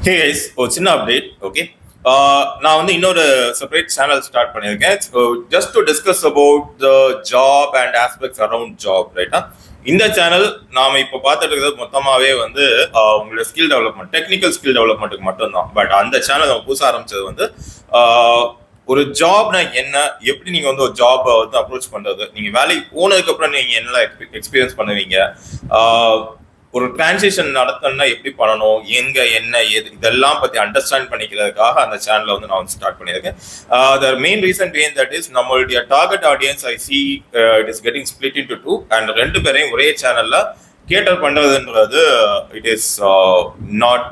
Hey guys, ஒரு சின்ன update. Okay, நான் வந்து இன்னொரு செப்பரேட் சேனல் ஸ்டார்ட் பண்ணியிருக்கேன். Just to discuss about the job and aspects around job, ரைட்டா? இந்த சேனல் நாம இப்போ பார்த்துட்டு இருக்கிறது மொத்தமாவே வந்து உங்களோட ஸ்கில் டெவலப்மெண்ட், டெக்னிக்கல் ஸ்கில் டெவலப்மெண்ட்டுக்கு மட்டும்தான். பட் அந்த சேனல் நம்ம புதுசாக ஆரம்பிச்சது வந்து ஒரு ஜாப்னா என்ன, எப்படி நீங்க வந்து ஒரு ஜாப் வந்து அப்ரோச் பண்றது, நீங்க வேலைக்கு போனதுக்கு அப்புறம் நீங்க என்ன எக்ஸ்பீரியன்ஸ் பண்ணுவீங்க, ஒரு டிரான்சிஷன் நடத்தணும்னா எப்படி பண்ணணும், எங்க என்ன ஏது, இதெல்லாம் பத்தி அண்டர்ஸ்டாண்ட் பண்ணிக்கிறதுக்காக அந்த சேனலை வந்து நான் ஸ்டார்ட் பண்ணியிருக்கேன். The main reason being that is நம்மளுடைய target audience I see it is getting split into two, and ரெண்டு பேரையும் ஒரே சேனல்ல கேட்டர் பண்றதுன்றது it is not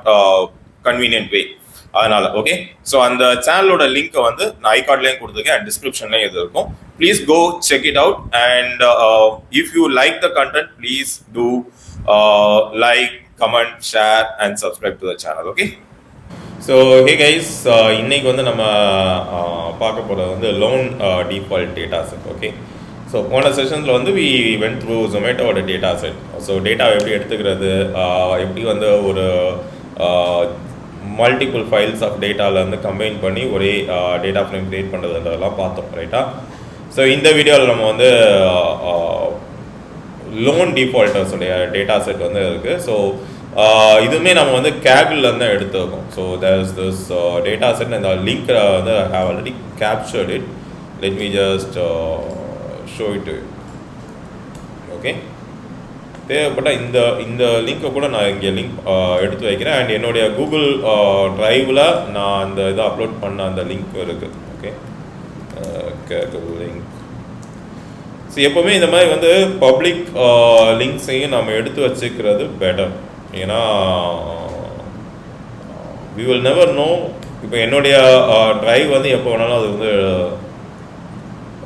convenient way. அதனால ஓகே, ஸோ அந்த சேனலோட லிங்க்கை வந்து நான் ஐகார்ட்லையும் கொடுத்துருக்கேன் அண்ட் டிஸ்கிரிப்ஷன்லையும் இது இருக்கும். Please go check it out, and if you like the content please do like, comment, share and subscribe to the channel. Okay, so hey guys, இன்னைக்கு வந்து நம்ம பார்க்க போகிறது வந்து loan default data set. Okay, so போன செஷன்ஸில் வந்து we went through Zomatoவோட டேட்டா செட். ஸோ டேட்டாவை எப்படி எடுத்துக்கிறது, எப்படி வந்து ஒரு மல்டிபிள் ஃபைல்ஸ் ஆஃப் டேட்டாவில் வந்து கம்பைன் பண்ணி ஒரே டேட்டா ஃப்ரேம் க்ரியேட் பண்ணுறதுன்றதெல்லாம் பார்த்தோம், ரைட்டா? ஸோ இந்த வீடியோவில் நம்ம வந்து லோன் டிஃபால்ட்டர்ஸுடைய டேட்டா செட் வந்து இருக்குது. ஸோ இதுவுமே நம்ம வந்து கேபிளில் தான் எடுத்துருக்கோம். So there is this data set, இந்த லிங்க் வந்து I have already captured it. Let me just show it. Okay, தேவைப்பட்ட இந்த லிங்க்கை கூட நான் இங்கே லிங்க் எடுத்து வைக்கிறேன். அண்ட் என்னுடைய கூகுள் ட்ரைவில் நான் அந்த இதை அப்லோட் பண்ண அந்த லிங்க் இருக்குது. Okay, Google link. ஸோ எப்போவுமே இந்த மாதிரி வந்து பப்ளிக் லிங்க்ஸையும் நம்ம எடுத்து வச்சுக்கிறது பெட்டர். ஏன்னா வி வில் நெவர் நோ, இப்போ என்னுடைய ட்ரைவ் வந்து எப்போ வேணாலும் அது வந்து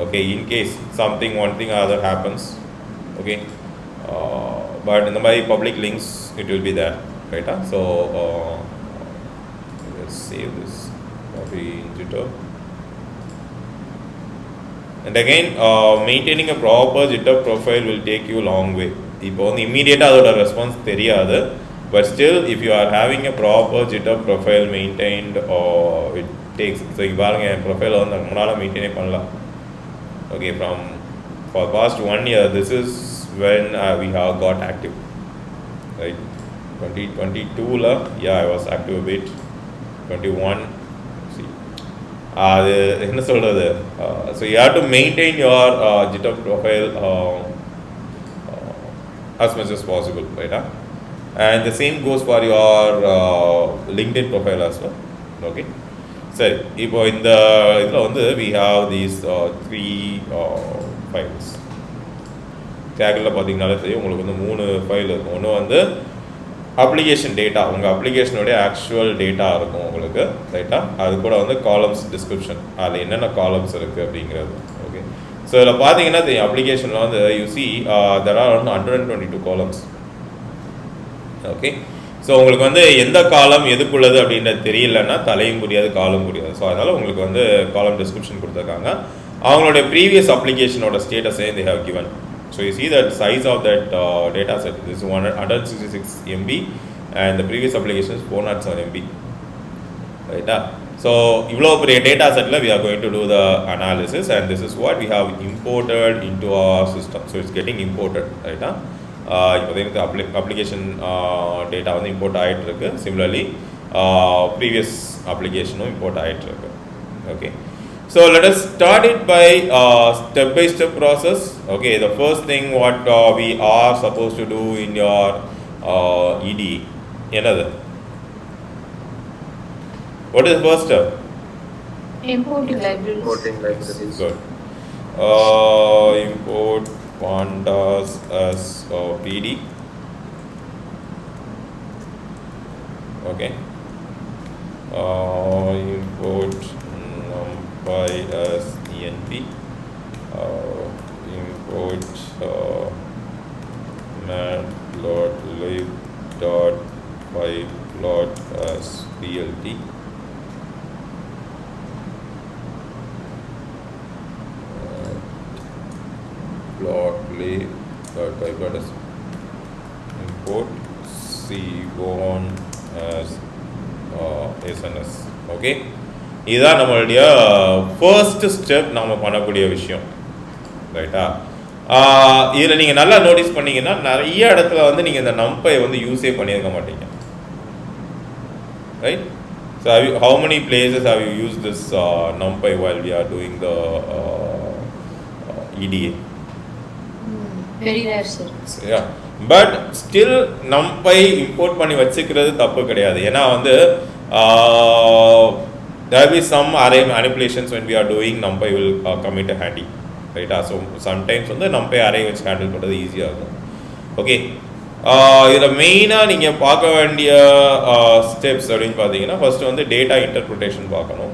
okay, in case something one thing other happens. Okay, but இந்த மாதிரி public links it will be there, ரைட்டா? So save this Jupyter. And again, maintaining a proper GitHub profile will take you a long way. இப்போ வந்து இம்மீடியட்டாக அதோட response தெரியாது, but still if you are having a proper GitHub profile maintained, it takes. So இங்கே பாருங்கள், என் ப்ரொஃபைலை வந்து நம்மளால் மெயின்டைனே பண்ணலாம். Okay, for past 1 year this is when we have got active, right? 2022 I was active a bit. 21 அது என்ன சொல்கிறது, so you have to maintain your GitHub profile as much as possible, right? And the same goes for your LinkedIn profile as well. Okay, சரி, இப்போ இந்த இதில் வந்து we have these 3 files. Tackle பார்த்தீங்கன்னாலே தெரியும் உங்களுக்கு வந்து 3 ஃபைல் இருக்கும். ஒன்று வந்து அப்ளிகேஷன் டேட்டா, உங்கள் அப்ளிகேஷனுடைய ஆக்சுவல் டேட்டா இருக்கும் உங்களுக்கு, ரைட்டா? அது கூட வந்து காலம்ஸ் டிஸ்கிரிப்ஷன், அதில் என்னென்ன காலம்ஸ் இருக்குது அப்படிங்கிறது. ஓகே, ஸோ இதில் பார்த்தீங்கன்னா தெரியும், அப்ளிகேஷனில் வந்து you see there are 122 columns. Okay, so உங்களுக்கு வந்து எந்த காலம் எதுக்குள்ளது அப்படின்றது தெரியலன்னா தலையும் புரியாது காலம் புரியாது. ஸோ அதனால் உங்களுக்கு வந்து காலம் டிஸ்கிரிப்ஷன் கொடுத்துருக்காங்க. அவங்களுடைய previous அப்ளிகேஷனோட ஸ்டேட்டஸே they have given. So you see that size of that data set, this is 166 MB and the previous application is 407 MB, right? So இவ்வளோ பெரிய data settle we are going to do the analysis, and this is what we have imported into our system. So it's getting imported, right? இப்போ application data வந்து import ஆகிட்டுருக்கு. Similarly previous அப்ளிகேஷனும் import ஆகிட்டுருக்கு. Okay, so let us start it by step-by-step process. Okay, the first thing what we are supposed to do in your ED, another. What is the first step? Importing libraries. Good. Import pandas as PD. Okay. Import by as env, import matplotlib.pyplot as plt, SNS. Okay, இதுதான் நம்மளுடைய first step நம்ம பண்ணக்கூடிய விஷயம், ரைட்டா? இதில் நீங்கள் நல்லா notice பண்ணீங்கன்னா நிறைய இடத்துல வந்து நீங்கள் இந்த நம்பை வந்து யூஸே பண்ணியிருக்க மாட்டீங்க, right? So how many places have you used this numpy while we are doing the EDA? Very rare, sir. Yeah, but still numpy import பண்ணி வச்சுக்கிறது தப்பு கிடையாது. ஏன்னா வந்து there will be some array manipulations when we are doing numpy will come into handy, right? So sometimes வந்து numpy array வச்சு handle பண்ணுறது ஈஸியாக இருக்கும். ஓகே, இதில் மெயினாக நீங்கள் பார்க்க வேண்டிய ஸ்டெப்ஸ் அப்படின்னு பார்த்தீங்கன்னா ஃபர்ஸ்ட் வந்து டேட்டா இன்டர்பிரிட்டேஷன் பார்க்கணும்.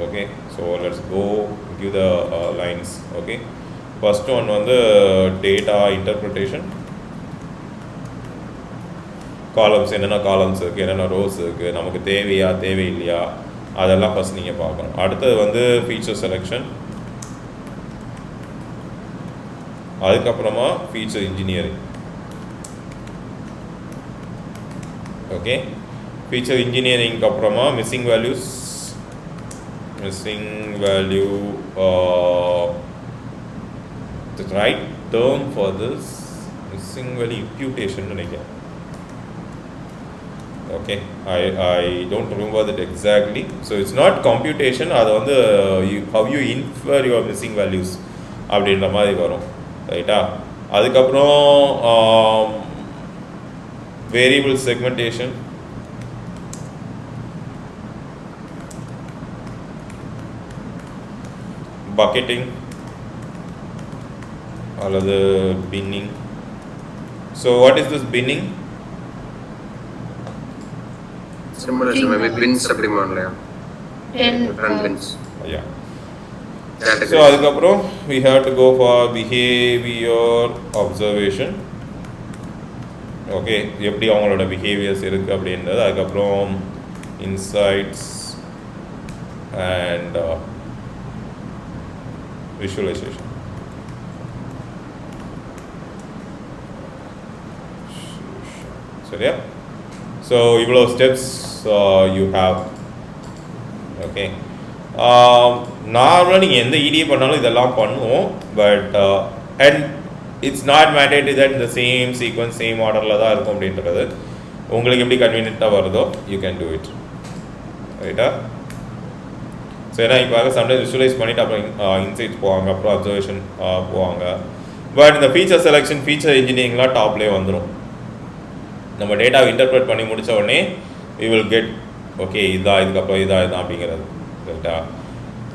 Okay, so let's go give the lines. Okay, first one வந்து டேட்டா இன்டர்பிரிட்டேஷன். காலம்ஸ், என்னென்ன காலம்ஸ் இருக்குது, என்னென்ன ரோஸ் இருக்குது, நமக்கு தேவையா தேவையில்லையா, அதெல்லாம் ஃபர்ஸ்ட் நீங்கள் பார்க்கணும். அடுத்தது வந்து ஃபீச்சர் செலெக்ஷன், அதுக்கப்புறமா ஃபீச்சர் இன்ஜினியரிங். ஓகே, ஃபீச்சர் இன்ஜினியரிங்க்கு அப்புறமா missing value, the right term for this missing value imputation நினைக்கிறேன். Okay, I don't remember that exactly. So it's not computation, அது வந்து how you infer your missing values அப்படின்ற மாதிரி வரும், ரைட்டா? அதுக்கப்புறம் variable segmentation, bucketing அல்லது binning. So what is this binning? Simulation, maybe bins அப்படி பண்ணலையா? 10 bins. Yeah. So அதுக்கப்புறம் we have to go for behavior observation. Okay, எப்படி அவங்களோட பிஹேவியர்ஸ் இருக்குது அப்படின்றது. அதுக்கப்புறம் இன்சைட்ஸ் அண்ட் விஷுவலைசேஷன். சரியா? ஸோ இவ்வளோ ஸ்டெப்ஸ் யூ ஹாவ். ஓகே, நார்மலாக நீங்கள் எந்த இடிஏ பண்ணாலும் இதெல்லாம் பண்ணுவோம். But and it's not mandatory that இந்த சேம் சீக்வன்ஸ் சேம் ஆர்டரில் தான் இருக்கும் அப்படின்றது. உங்களுக்கு எப்படி கன்வீனியண்ட்டாக வருதோ யூ கேன் டூ இட், ரைட்டா? ஸோ ஏன்னா இப்போ சம்டைம்ஸ் விஷுவலைஸ் பண்ணிவிட்டு அப்புறம் இன்சைட்ஸ் போவாங்க, அப்புறம் அப்சர்வேஷன் போவாங்க. பட் இந்த ஃபீச்சர் செலெக்ஷன், ஃபீச்சர் இன்ஜினியரிங்லாம் டாப்லேயே வந்துடும். நம்ம டேட்டாவை இன்டர்பிரேட் பண்ணி முடித்த உடனே வி வில் கெட் ஓகே இதான், இதுக்கப்புறம் இதான் அப்படிங்கிறது, ரைட்டா?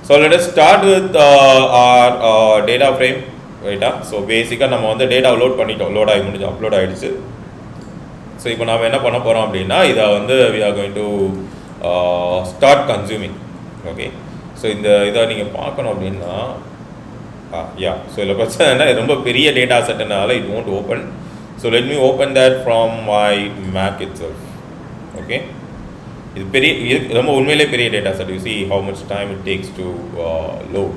So let us start with our data frame, ரைட்டா? ஸோ பேசிக்காக நம்ம வந்து டேட்டாவை லோட் பண்ணிட்டோம், லோட் ஆகி முடிஞ்சு அப்லோட் ஆகிடுச்சு. ஸோ இப்போ நம்ம என்ன பண்ண போகிறோம் அப்படின்னா இதை வந்து we are going to start consuming. Okay, so இந்த இதை நீங்கள் பார்க்கணும் அப்படின்னா யா, ஸோ இதில் பிரச்சனை என்ன, ரொம்ப பெரிய டேட்டா செட்டுனால it won't open. So let me open that from my Mac itself. Okay, இது பெரிய, ரொம்ப உண்மையிலே பெரிய data set. You see how much time it takes to load.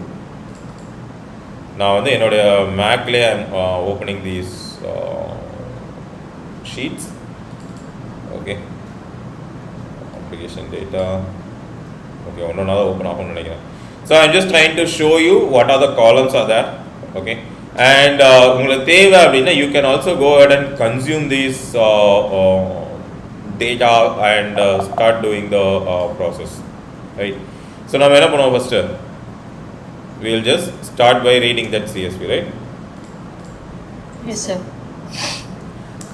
நான் வந்து என்னுடைய மேக்லேயே opening these sheets. Okay, application data. Okay, ஒன்றா தான் ஓப்பன் ஆகும்னு நினைக்கிறேன். So I'm just trying to show you what are the columns are there. Okay, and உங்களுக்கு தேவை அப்படின்னா you can also go at and consume these data and start doing the process, right? So நம்ம என்ன பண்ணுவோம், first we will just start by reading that CSV, right? Yes, sir.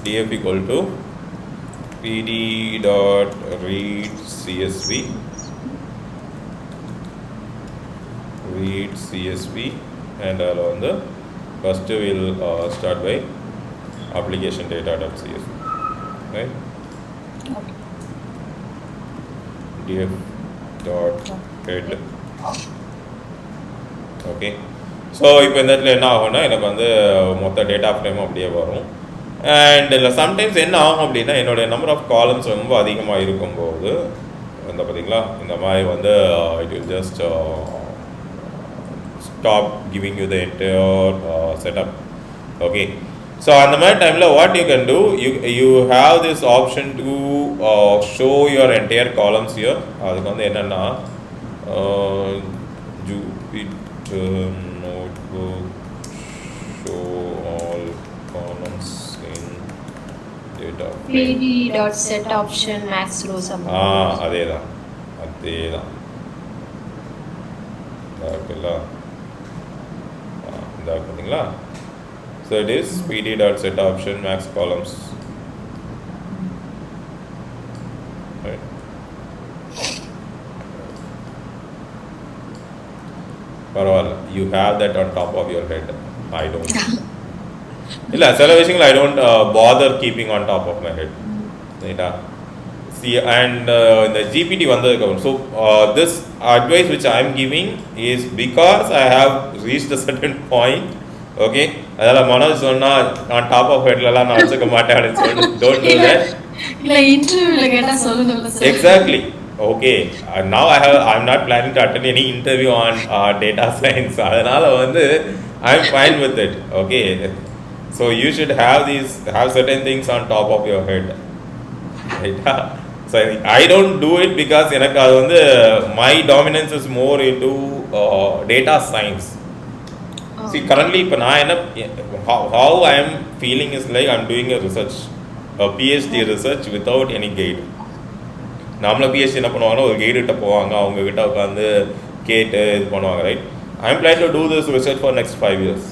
df equal to pd dot read CSV, and on the first we will start by application data dot CSV, right? Okay. df dot head. Okay, so இப்போ இந்த இடத்துல என்ன ஆகும்னா எனக்கு வந்து மொத்த data ஃப்ரேமும் அப்படியே வரும். அண்ட் இல்லை சம்டைம்ஸ் என்ன ஆகும் அப்படின்னா என்னுடைய நம்பர் ஆஃப் காலம்ஸ் ரொம்ப அதிகமாக இருக்கும்போது இந்த பார்த்தீங்களா இந்த மாதிரி வந்து it will just stop giving you the entire setup. Okay, so அந்த மாதிரி டைமில் what you can do, you have this option to show your entire columns here. அதுக்கு வந்து என்னென்னா Jupiter notebook show all columns இன் data. pd.set option max rows. அதே தான் இருக்குல்ல, இந்த பார்த்தீங்களா. So it is pd.set option max columns, right? பரவாயில்ல, you have that on top of your head. I don't. இல்லை, சில விஷயங்கள் I don't bother keeping on top of my head, ரைட்டா. See, and இந்த GPT வந்ததுக்கப்புறம், so this advice which I am giving is because I have reached a certain point. Okay, அதெல்லாம் மனோஜ் சொன்னா நான் top of ஹெட்லலாம் நான் வச்சுக்க மாட்டேன் அப்படின்னு சொல்லிட்டு டோன்ட் டூ தட். இல்ல இன்டர்வியூல கேட்டா சொல்லுங்க sir. Exactly. Okay, now I'm not planning to attend any interview on data science. அதனால வந்து I'm fine with it. Okay, so you should have certain things on top of your head, right? So I don't do it because எனக்கு அது வந்து my dominance is more into data science. See, currently இப்போ நான் என்ன, how I am feeling is like I'm doing a research, a PhD research without any guide. நம்மள PhD என்ன பண்ணுவாங்கன்னா ஒரு கைடுகிட்ட போவாங்க, அவங்க கிட்ட உட்காந்து கேட்டு இது பண்ணுவாங்க, right. I am planning to do this research for next 5 years.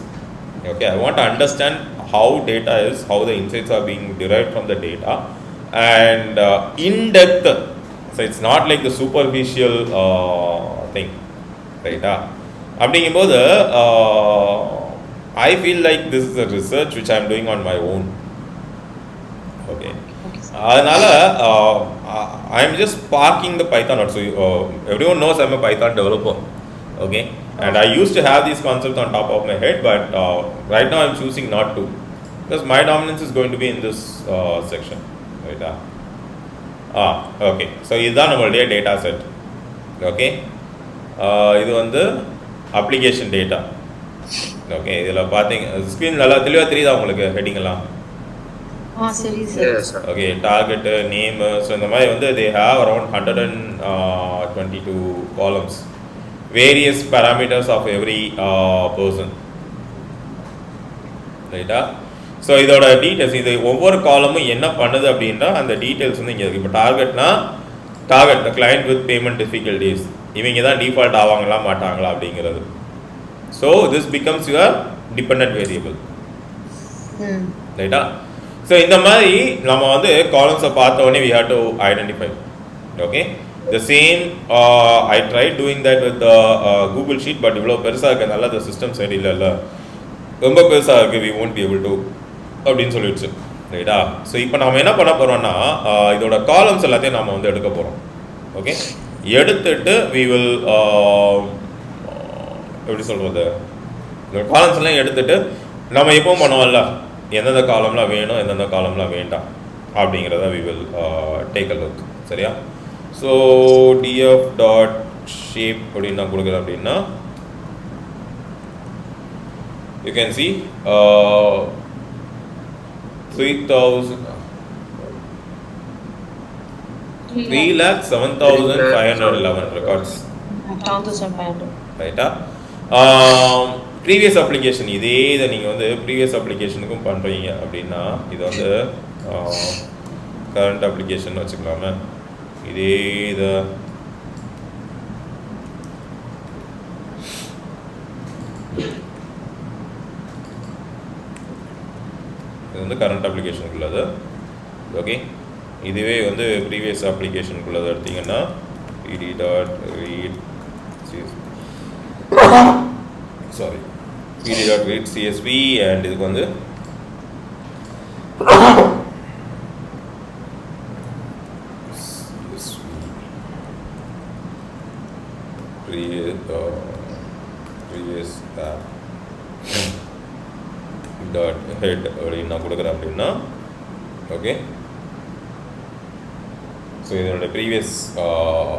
Okay, I want to understand how data is, how the insights are being derived from the data, and in depth. So it's not like the superficial thing, right? அப்படிங்கும்போது I feel like this is a research which I am doing on my own. Okay, அதனால I am just parking the Python out. So everyone knows I am a Python developer. Okay, and I used to have these concepts on top of my head, but right now I am choosing not to, because my dominance is going to be in this section, right? Okay, so இதுதான் நம்மளுடைய data set. Okay, இது வந்து application data. Okay, இதில் பார்த்தீங்க screen நல்லா தெளிவாக தெரியுதா உங்களுக்கு ஹெட்டிங்கெல்லாம்? சரி sir. Okay, target, name, so இந்த மாதிரி வந்து they have around 122 columns, various parameters of every person, ரைட்டா. ஸோ இதோட டீட்டெயில்ஸ், இது ஒவ்வொரு காலமும் என்ன பண்ணுது அப்படின்னா அந்த டீட்டெயில்ஸ் வந்து இங்கே இருக்குது. இப்போ டார்கெட்னா target the client with payment difficulties, இவங்க தான் டிஃபால்ட் ஆவாங்களா மாட்டாங்களா அப்படிங்கிறது. So this becomes your dependent variable, ரைட்டா. ஸோ இந்த மாதிரி நம்ம வந்து காலம்ஸை பார்த்த உடனே we have to identify. Okay, the same I try doing that with Google sheet, but இவ்வளோ பெருசாக இருக்கிறதுனால அந்த சிஸ்டம் சைடு இல்லை, ரொம்ப பெருசாக இருக்குது, we won't be able to அப்படின்னு சொல்லிடுச்சு, ரைட்டா. ஸோ இப்போ நம்ம என்ன பண்ண போகிறோம்னா இதோட காலம்ஸ் எல்லாத்தையும் நம்ம வந்து எடுக்க போகிறோம். ஓகே, எடுத்துட்டு வி வில் எப்படி சொல்கிறது, இந்த காலம்ஸ் எல்லாம் எடுத்துட்டு நம்ம எப்பவும் பண்ணுவோம்ல, எந்தெந்த காலம்லாம் வேணும் எந்தெந்த காலம்லாம் வேண்டாம் அப்படிங்கிறத we will take a look, சரியா. ஸோ df டாட் ஷேப் அப்படின்னு நான் கொடுக்குறேன் அப்படின்னா you can see 3,07,511 records. 1,500. ரைட்டா. ப்ரீவியஸ் அப்ளிகேஷன், இதே இதை நீங்கள் வந்து ப்ரீவியஸ் அப்ளிகேஷனுக்கும் பண்ணுறீங்க அப்படின்னா இது வந்து கரண்ட் அப்ளிகேஷன் வச்சுக்கலாமே. இதே இதை இது வந்து கரண்ட் அப்ளிகேஷனுக்குள்ளது. ஓகே, இதுவே வந்து ப்ரீவியஸ் அப்ளிகேஷனுக்குள்ளது எடுத்திங்கன்னா pd dot read pd dot read csv, and இதுக்கு வந்து previous டாட் ஹெட் அப்படின்னு நான் கொடுக்குறேன் அப்படின்னா. ஓகே, ஸோ இதனோட ப்ரீவியஸ்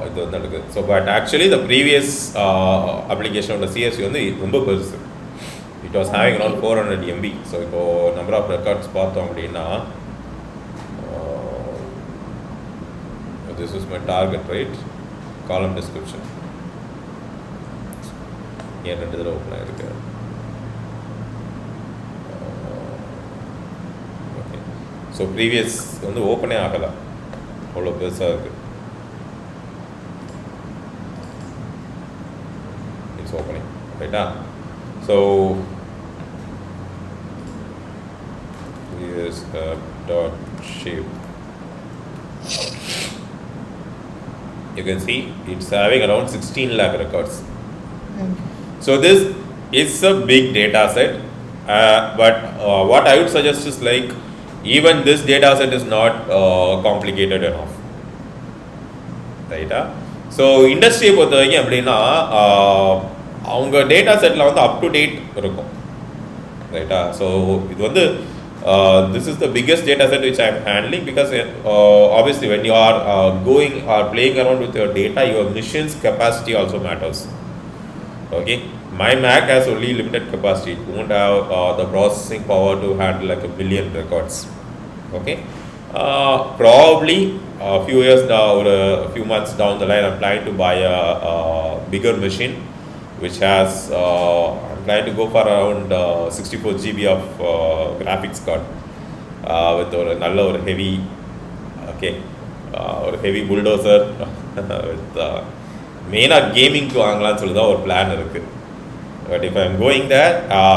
இது வந்து நடக்குது. ஸோ பட் ஆக்சுவலி இந்த ப்ரீவியஸ் அப்ளிகேஷனோட சிஎஸ்சி வந்து ரொம்ப பெருசு. it was having around 400 MB. So இப்போ number of records பார்த்தோம் அப்படின்னா this is my target, right? Column description ஏன் ரெண்டு தடவை ஓப்பன் ஆயிருக்கு. ஓகே, ஸோ ப்ரீவியஸ் வந்து ஓப்பனே ஆகலை, அவ்வளோ பெருசாக இருக்குது. இட்ஸ் ஓப்பனிங், ரைட்டா? So is dot shape. You can see it's having around 16 lakh records. So this is a big data set, but what I would suggest is like even this data set is not complicated enough, right? So industry பொறுத்த வரைக்கும் எப்படின்னா அவங்க data settle வந்து up to date இருக்கும், ரைட்டா? So இது வந்து this is the biggest data set which I am handling, because obviously when you are going or playing around with your data, your machine's capacity also matters. Okay, my Mac has only limited capacity. It won't have the processing power to handle like a billion records. Okay, probably a few years down or a few months down the line, I'm planning to buy a bigger machine which has I'm planning to go for around 64 GB of graphics card with ஒரு நல்ல ஒரு heavy, okay, ஒரு heavy bulldozer with மெயினாக கேமிங்க்கு வாங்கலாம்னு சொல்லி தான் ஒரு plan இருக்குது. But if I'm going there,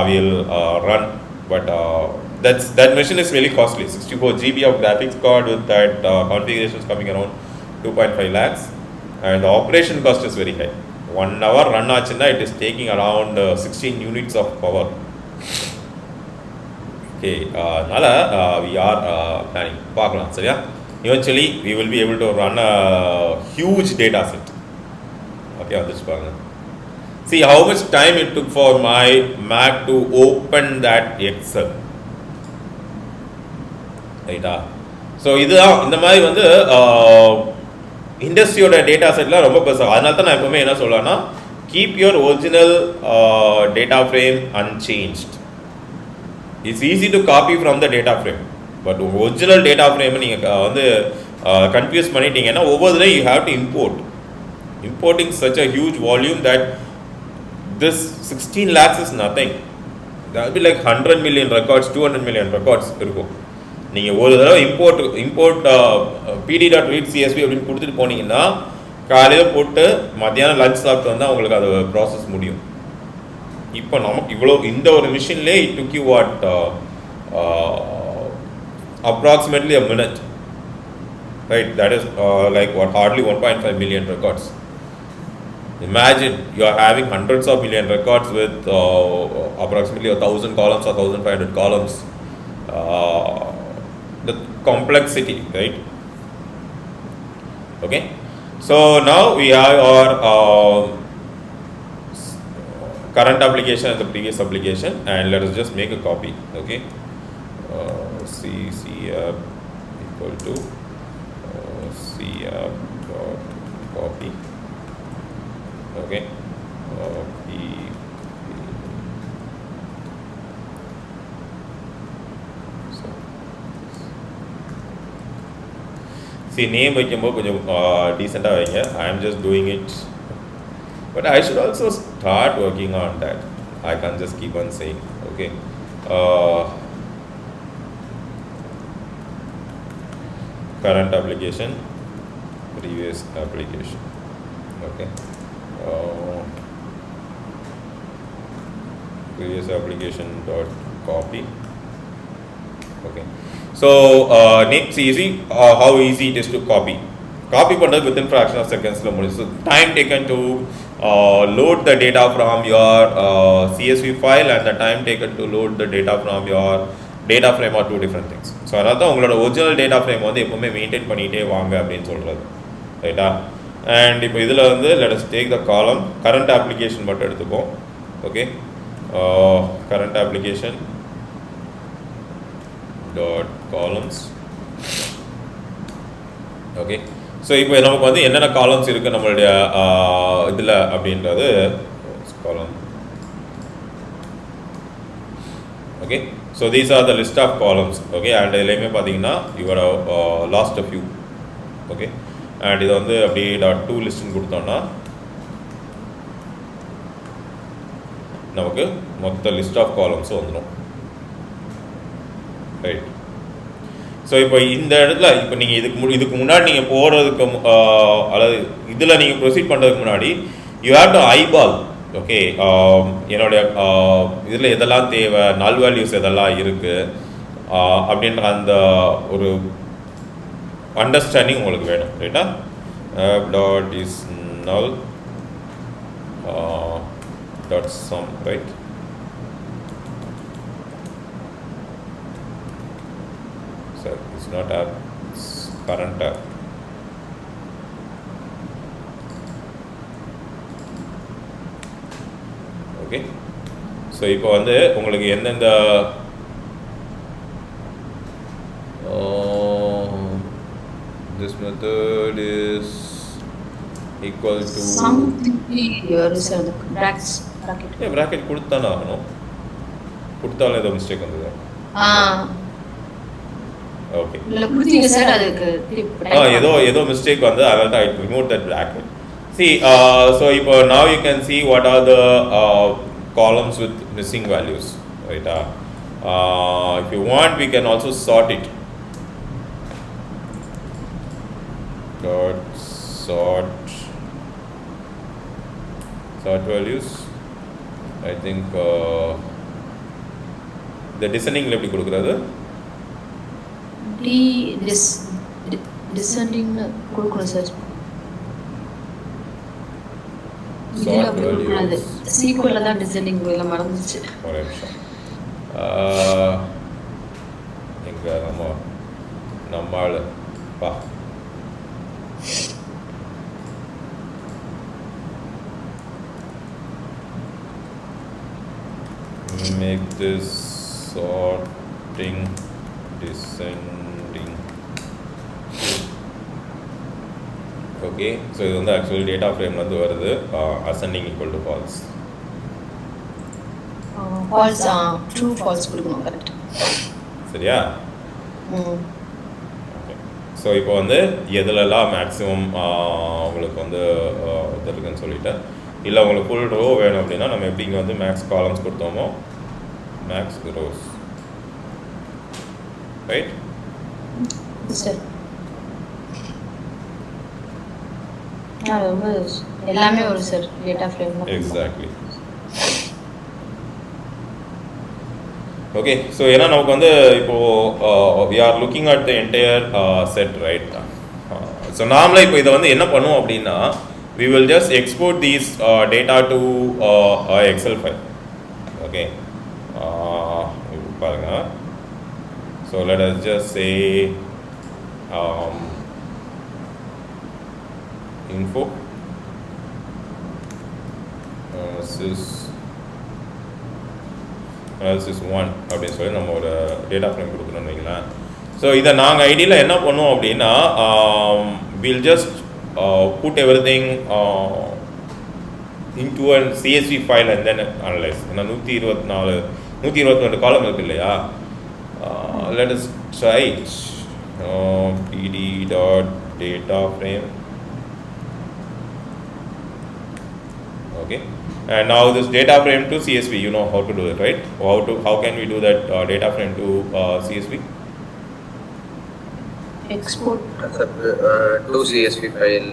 we'll run, but that machine is really costly. 64 GB of graphics card with that configuration is coming around 2.5 lakhs, and the operation cost is very high. 1 hour run ஆச்சுன்னா it is taking around 16 units of power. Okay, அதனால் we are planning, பார்க்கலாம், சரியா? Eventually we will be able to run a huge data set. Okay, வந்துச்சு பாருங்க. See how much time it took for my Mac to open that Excel, ரைட்டா? So இதுதான் இந்த மாதிரி வந்து இண்டஸ்ட்ரியோட டேட்டா செட்லாம் ரொம்ப பெருசாக. அதனால தான் நான் எப்பவுமே என்ன சொல்லுவேன்னா, keep your original data frame unchanged. It's easy to copy from the data frame, but உங்கள் ஒரிஜினல் டேட்டா ஃப்ரேமை நீங்கள் வந்து கன்ஃபியூஸ் பண்ணிட்டீங்கன்னா ஒவ்வொரு தடவை you have to importing such a huge volume that this 16 lakhs is nothing. That will be like 100 million records, 200 million records இருக்கும். நீங்கள் ஒரு தடவை இம்போர்ட் pd.read csv அப்படின்னு கொடுத்துட்டு போனீங்கன்னா காலையில் போட்டு மத்தியானம் லஞ்ச் சாப்பிட்டு வந்தால் உங்களுக்கு அது ப்ராசஸ் முடியும். இப்போ நமக்கு இவ்வளோ இந்த ஒரு மிஷின்லேயே it took you what approximately a minute, right? That is like what, hardly 1.5 million records. Imagine you are having hundreds of million records with approximately 1,000 columns or 1,500 columns. The complexity, right? Okay, so now we have our current application and the previous application, and let us just make a copy. Okay, CCApp equal to CApp dot copy. Okay, so see, name வைக்கும்போது கொஞ்சம் டீசெண்டாக வைங்க. I am just doing it, but I should also start working on that. I can't just keep on saying. Okay, current application, previous application. Okay, previous application dot copy. Okay, so it's easy, how easy it is to copy பண்ணுறது within fraction of seconds. So time taken to load the data from your CSV file and the time taken to load the data from your data frame are two different things. So அதனால தான் உங்களோட original data frame வந்து எப்பவுமே maintain பண்ணிகிட்டே வாங்க அப்படின்னு சொல்கிறது, ரைட்டா? அண்ட் இப்போ இதில் வந்து let us take the column current application மட்டும் எடுத்துப்போம். Okay, current application dot columns. Okay, so இப்போ நமக்கு வந்து என்னென்ன காலம்ஸ் இருக்குது நம்மளுடைய இதில் அப்படின்றது காலம் Okay, so these are the list of columns. Okay, and எல்லாமே பார்த்தீங்கன்னா you are lost a few. Okay, and இது வந்து அப்படியே .2 லிஸ்ட்னு கொடுத்தோம்னா நமக்கு மொத்த லிஸ்ட் ஆஃப் காலம்ஸ் வந்துடும். ரைட். ஸோ இப்போ இந்த இடத்துல இப்போ நீங்கள் இதுக்கு முன்னாடி நீங்கள் போகிறதுக்கு அல்லது இதில் நீங்கள் ப்ரொசீட் பண்ணுறதுக்கு முன்னாடி you have to eyeball. Okay, என்னுடைய இதில் எதெல்லாம் தேவை, நல் வேல்யூஸ் எதெல்லாம் இருக்குது அப்படின்ற அந்த ஒரு அண்டர்ஸ்டாண்டிங் உங்களுக்கு வேணும். ரைட்டா? டாட் இஸ் நல் dot sum, right? So it's not app, it's current app. Okay, so இப்போ வந்து உங்களுக்கு எந்தெந்த this method is equal to something here is the bracket கொடுத்தானே ஆகணும். கொடுத்தாலும் ஏதோ மிஸ்டேக் வந்தது. ஓகே, இல்ல கொடுத்தீங்க சார், அதுக்கு ஏதோ மிஸ்டேக் வந்து அதனால தான் I removed that bracket. See, so இப்போ now you can see what are the columns with missing values, right? If you want, we can also sort it. Dot sort values. I think the descending எப்படி கொடுக்குறது? descending கொடுக்கணும் sir. Sort values. சீக்வல்ல தான் descending எல்லாம் மறந்துச்சு. ஒரு நிமிஷம். எங்க நம்மால் பா make this sorting descending. Okay, so இது வந்து ஆக்சுவலி டேட்டா ஃப்ரேம் வந்து வருது ascending equal to false. false true false கொடுக்கணும். கரெக்ட். சரியா? ஓகே, ஸோ இப்போ வந்து எதுலலாம் மேக்ஸிமம் உங்களுக்கு வந்து இது இருக்குன்னு சொல்லிட்டு, இல்லை உங்களுக்கு ஃபுல் ரோ வேணும் அப்படின்னா நம்ம எப்படி இங்கே வந்து மேக்ஸ் காலம்ஸ் கொடுத்தோமோ மேக்ஸ் ரோஸ். Right sir? எல்லாமே ஒரு sir data frame. Exactly. Okay, so ஏன்னா நமக்கு வந்து இப்போது we are looking at the entire set, right? So நார்மலாக இப்போ இதை வந்து என்ன பண்ணுவோம் அப்படின்னா we will just export these data to Excel file. Okay, பாருங்க. So let us just say info analysis 1 அப்படின்னு சொல்லி நம்ம ஒரு டேட்டா ஃப்ரேம் கொடுக்கணும்னு வைங்களேன். ஸோ இதை நாங்கள் ஐடியில் என்ன பண்ணுவோம் அப்படின்னா we'll just put everything into a CSV file and then analyze. ஏன்னா 122 காலம் இருக்கு இல்லையா? Let us try it. pd dot data frame. Okay, and now this data frame to CSV, you know how to do it, right? How can we do that data frame to CSV? export to CSV file.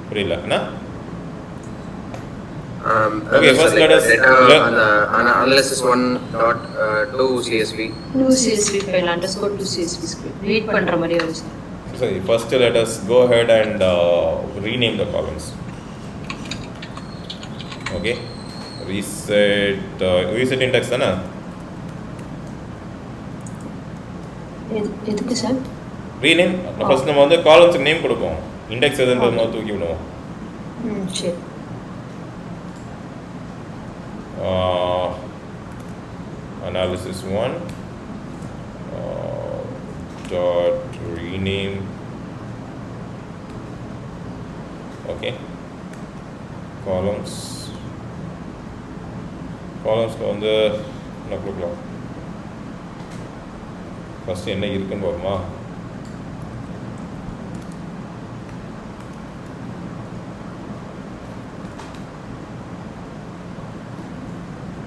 புரியல என்ன? Okay, first let us analysis 1 dot to CSV. to CSV file underscore to CSV script read பண்ற மாதிரி வரும் sir. So first let us go ahead and rename the columns. Okay, reset index தானே? எதுக்கு sir? rename. First நம்ம வந்து காலம்ஸ்க்கு name கொடுப்போம், index எதுன்றத தூக்கி விடுவோம். சரி. analysis 1 dot rename. Okay, columns வந்து என்ன கொடுக்கலாம்? ஃபஸ்ட்டு என்ன இருக்குன்னு பார்ப்போமா?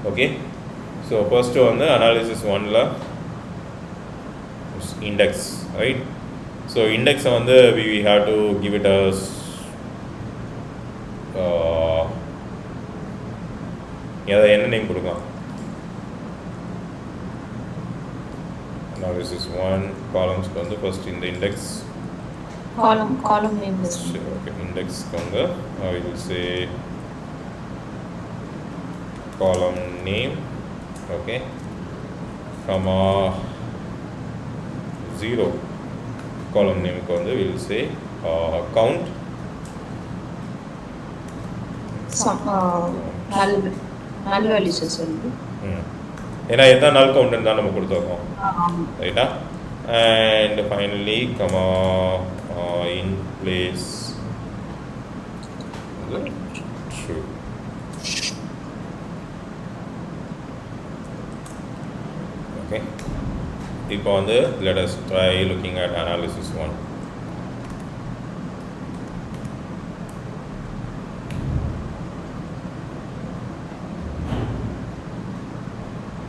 ஓகே, ஸோ ஃபர்ஸ்ட்டு வந்து அனாலிசிஸ் 1ல இண்டெக்ஸ், ரைட்? ஸோ இண்டெக்ஸை வந்து we have to give it as என்ன நேம் கொடுக்கலாம்? அனாலிசிஸ் 1 காலம்ஸ்க்கு வந்து ஃபர்ஸ்ட் இந்த index column name is okay, இண்டெக்ஸ்க்கு வந்து I will say column name, okay, comma 0 column name க்கு வந்து we will say count some null values சொல்லு. ஏன்னா எதான் null count தான் நம்ம கொடுத்துருக்கோம், ரைட்டா? And finally comma in place true. Okay, இப்போ வந்து let us try looking at analysis 1.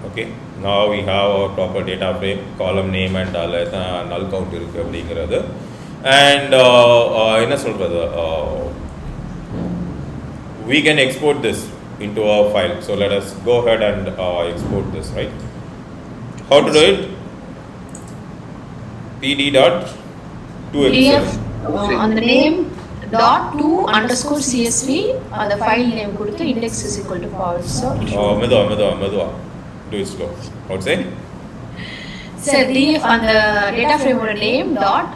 Okay, now we have our proper data frame, column name and null count இருக்கு அப்படிங்கிறது. And என்ன சொல்றது, we can export this into a file. So let us go ahead and export this, right? How to do it? pd.toXL on the name .to_CSV அந்த file name கொடுத்து index is equal to false. மெதுவா do it slow. What say? Sir, df அந்த data frame ஓட name dot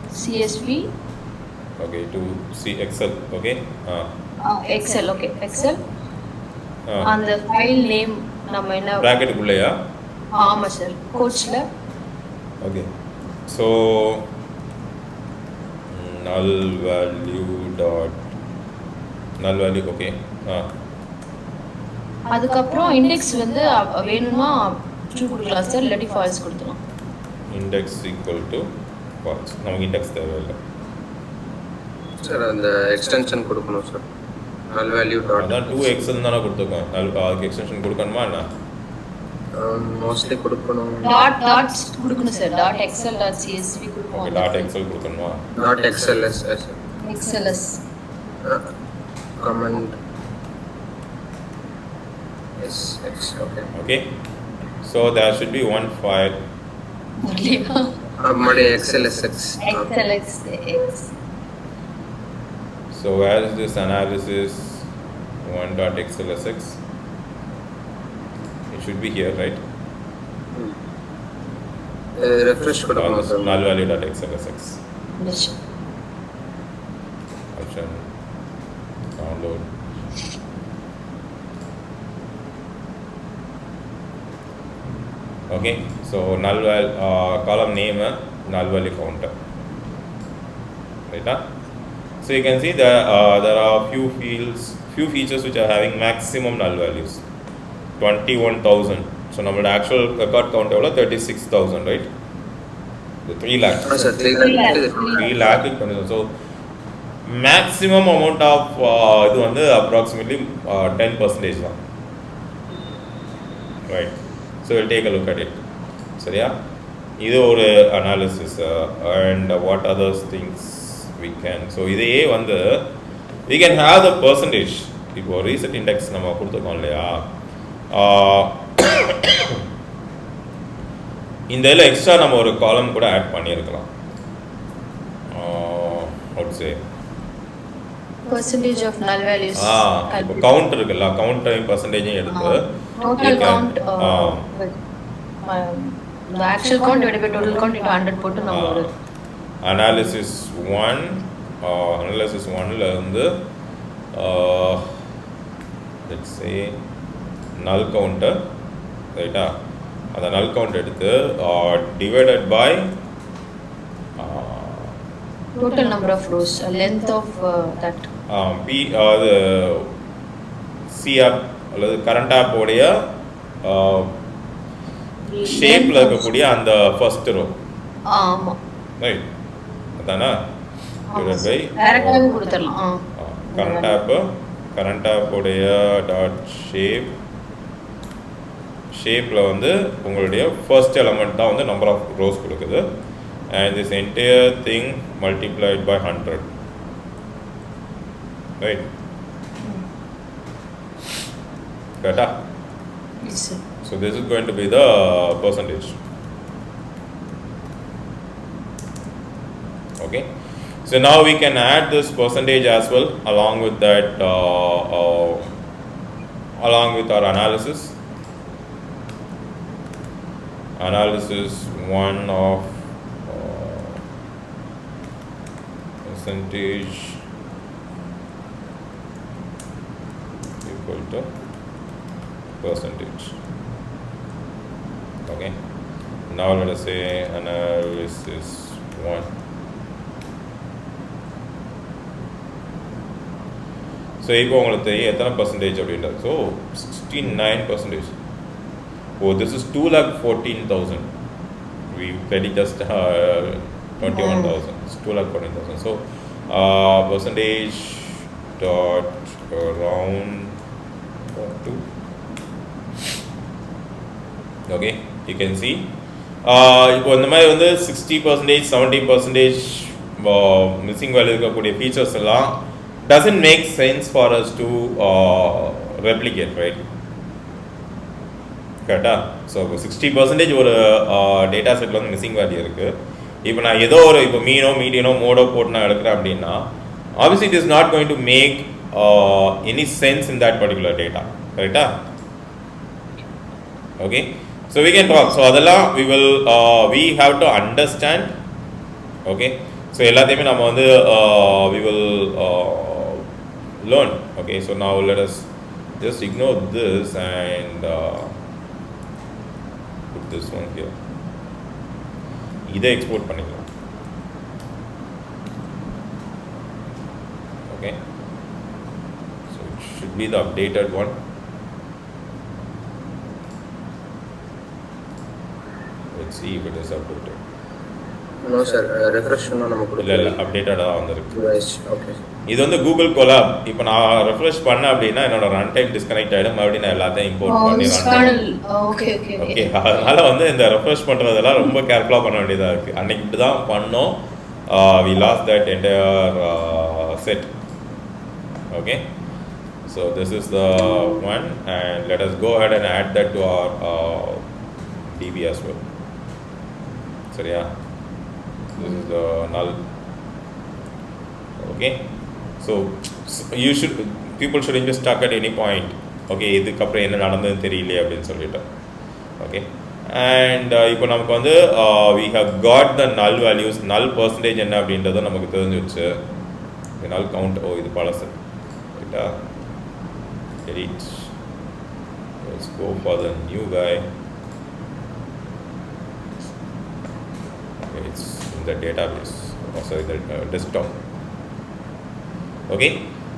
.to_CSV Okay, to see Excel, okay? Excel, okay, Excel அந்த file name நம்ம என்ன bracket குள்ளயா? ஆமா சார், கோட்ஸ்ல. Okay, so null value, okay. அதுக்கப்புறம் இண்டெக்ஸ் வந்து வேணும்னா ட்ரூ கொடுக்கலாம் சார், இல்லாட்டி ஃபால்ஸ் கொடுத்துலாம். இண்டெக்ஸ் ஈக்குவல் டு ஃபால்ஸ், நமக்கு இண்டெக்ஸ் தேவையில்லை சார். அந்த எக்ஸ்டென்ஷன் கொடுக்கணும் சார், null value dot. அதான் 2xl தானே கொடுத்துருக்கோம், அதுக்கு எக்ஸ்டென்ஷன் கொடுக்கணுமா என்ன? மோஸ்ட்லி கொடுக்கணும். டாட் கொடுக்கணும் சார், .xl.csv கொடுப்போம். .xl கொடுக்கணுமா? .xls xls command sx, okay, so there should be one file. மறுபடி xlsx. So where is this analysis 1.xlsx? It should be here, right? refresh கொடுக்கணும் sir. null value.xlsx option download. Okay, so null value column name null value counter, right? So you can see that there are few features which are having maximum null values 21,000. So நம்மளோட actual record count எவ்வளோ? 36,000, right? The 3 lakh. Sir 3 lakh. So maximum amount of இது வந்து approximately 10% தான், right? So we'll take a look at it. சரியா? இது ஒரு analysis and what other things we can. So இதையே வந்து we can have the percentage. இப்போ reset index நம்ம கொடுத்துருக்கோம் இல்லையா, இந்த இதில் எக்ஸ்ட்ரா நம்ம ஒரு காலம் கூட ஆட் பண்ணியிருக்கலாம். Out say percentage of null values. இப்போ கவுண்ட் இருக்குல்ல, கவுண்டையும் பர்சன்டேஜையும் எடுத்து total count the actual count divided by total count into 100 போட்டு நம்ம ஒரு அனாலிசிஸ் 1ல இருந்து லெட்ஸ் சே null count, ரைட்டா? அந்த null count எடுத்து divided by Total number of rows, length of that. P the C app அல்லது கரண்ட் ஆப் உடைய ஷேப்ல இருக்கக்கூடிய அந்த ஃபர்ஸ்ட் ரோ. ஆமா. ரைட். அதானா? டிவைட் பை டைரக்டாவே கொடுத்துறலாம். கரண்ட் ஆப் உடைய டாட் ஷேப்ல வந்து உங்களுடைய ஃபர்ஸ்ட் எலிமெண்ட் தான் வந்து நம்பர் ஆஃப் ரோஸ் கொடுக்குது. And this entire thing multiplied by 100. Right? Got it? Yes, sir. So this is going to be the percentage. Okay. So now we can add this percentage as well along with that, along with our analysis. Analysis 1 of percentage equal to percentage. Okay. Now let us say analysis 1. So இப்போ உங்களுக்கு தெரியும் எத்தனை percentage அப்படின்றது. So 69%. Oh, this is 2,14,000. We credit just 21,000. It's 2,14,000. So percentage dot around 2. Okay, you can see. இப்போ இந்த மாதிரி வந்து 60%, 70% missing value இருக்கக்கூடிய ஃபீச்சர்ஸ் எல்லாம் doesn't make sense for us to replicate, right? கரெக்டா? ஸோ 60% ஒரு டேட்டா செட்டில் வந்து மிஸ்ஸிங் வேல்யூ இருக்குது. இப்போ நான் ஏதோ ஒரு இப்போ மீடியனோ மோடோ போட்டு நான் எடுக்கிறேன் அப்படின்னா obviously it is not going to make any sense in that particular data. கரெக்டா? Okay, so we can talk. So அதெல்லாம் we have to understand. Okay, so எல்லாத்தையுமே நம்ம வந்து we will learn. Okay, so now let us just ignore this and put this one here. இதை export பண்ணிக்கலாம். Okay, so it should be the updated one. Let's see if it is updated. No sir, refresh பண்ணா நமக்கு இல்ல அப்டேட்டடா வந்திருக்கு. Okay. இது வந்து Google collab. இப்போ நான் ரெஃப்ரெஷ் பண்ண அப்படின்னா என்னோட ரன் டைம் டிஸ்கனெக்ட் ஆகிடும். மறுபடியும் நான் எல்லாத்தையும் இம்போர்ட் பண்ணி ஓகே. அதனால வந்து இந்த ரெஃப்ரெஷ் பண்ணுறதெல்லாம் ரொம்ப கேர்ஃபுல்லாக பண்ண வேண்டியதாக இருக்குது. அன்னைக்கு இப்படி தான் பண்ணோம். We lost that entire set. Okay, so this is the one and let us go ahead and add that to our DB as well. சரியா? This is the null. Okay, so people shouldn't just stuck at any point. Okay, இதுக்கப்புறம் என்ன நடந்ததுன்னு தெரியலையே அப்படின்னு சொல்லிட்டு. Okay, and இப்போ நமக்கு வந்து we have got the null values. null percentage என்ன அப்படின்றது நமக்கு தெரிஞ்சிருச்சு. null count. இது பழசு. ரைட்டா? edit. Let's go for the new guy. Okay, it's in the database. Sorry, the desktop. Okay,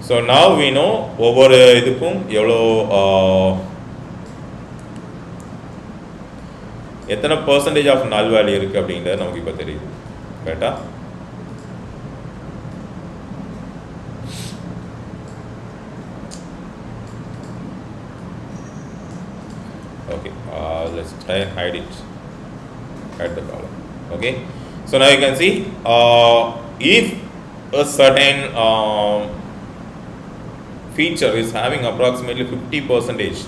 so now we know ஒவ்வொரு இதுக்கும் எவ்வளோ எத்தனை பர்சன்டேஜ் ஆஃப் நல் வேல்யூ இருக்குது அப்படிங்கிறது நமக்கு இப்போ தெரியுது. கரெக்டா? Okay, let's try and hide it. Hide the column. Okay, so now you can see if a certain feature is having approximately 50%,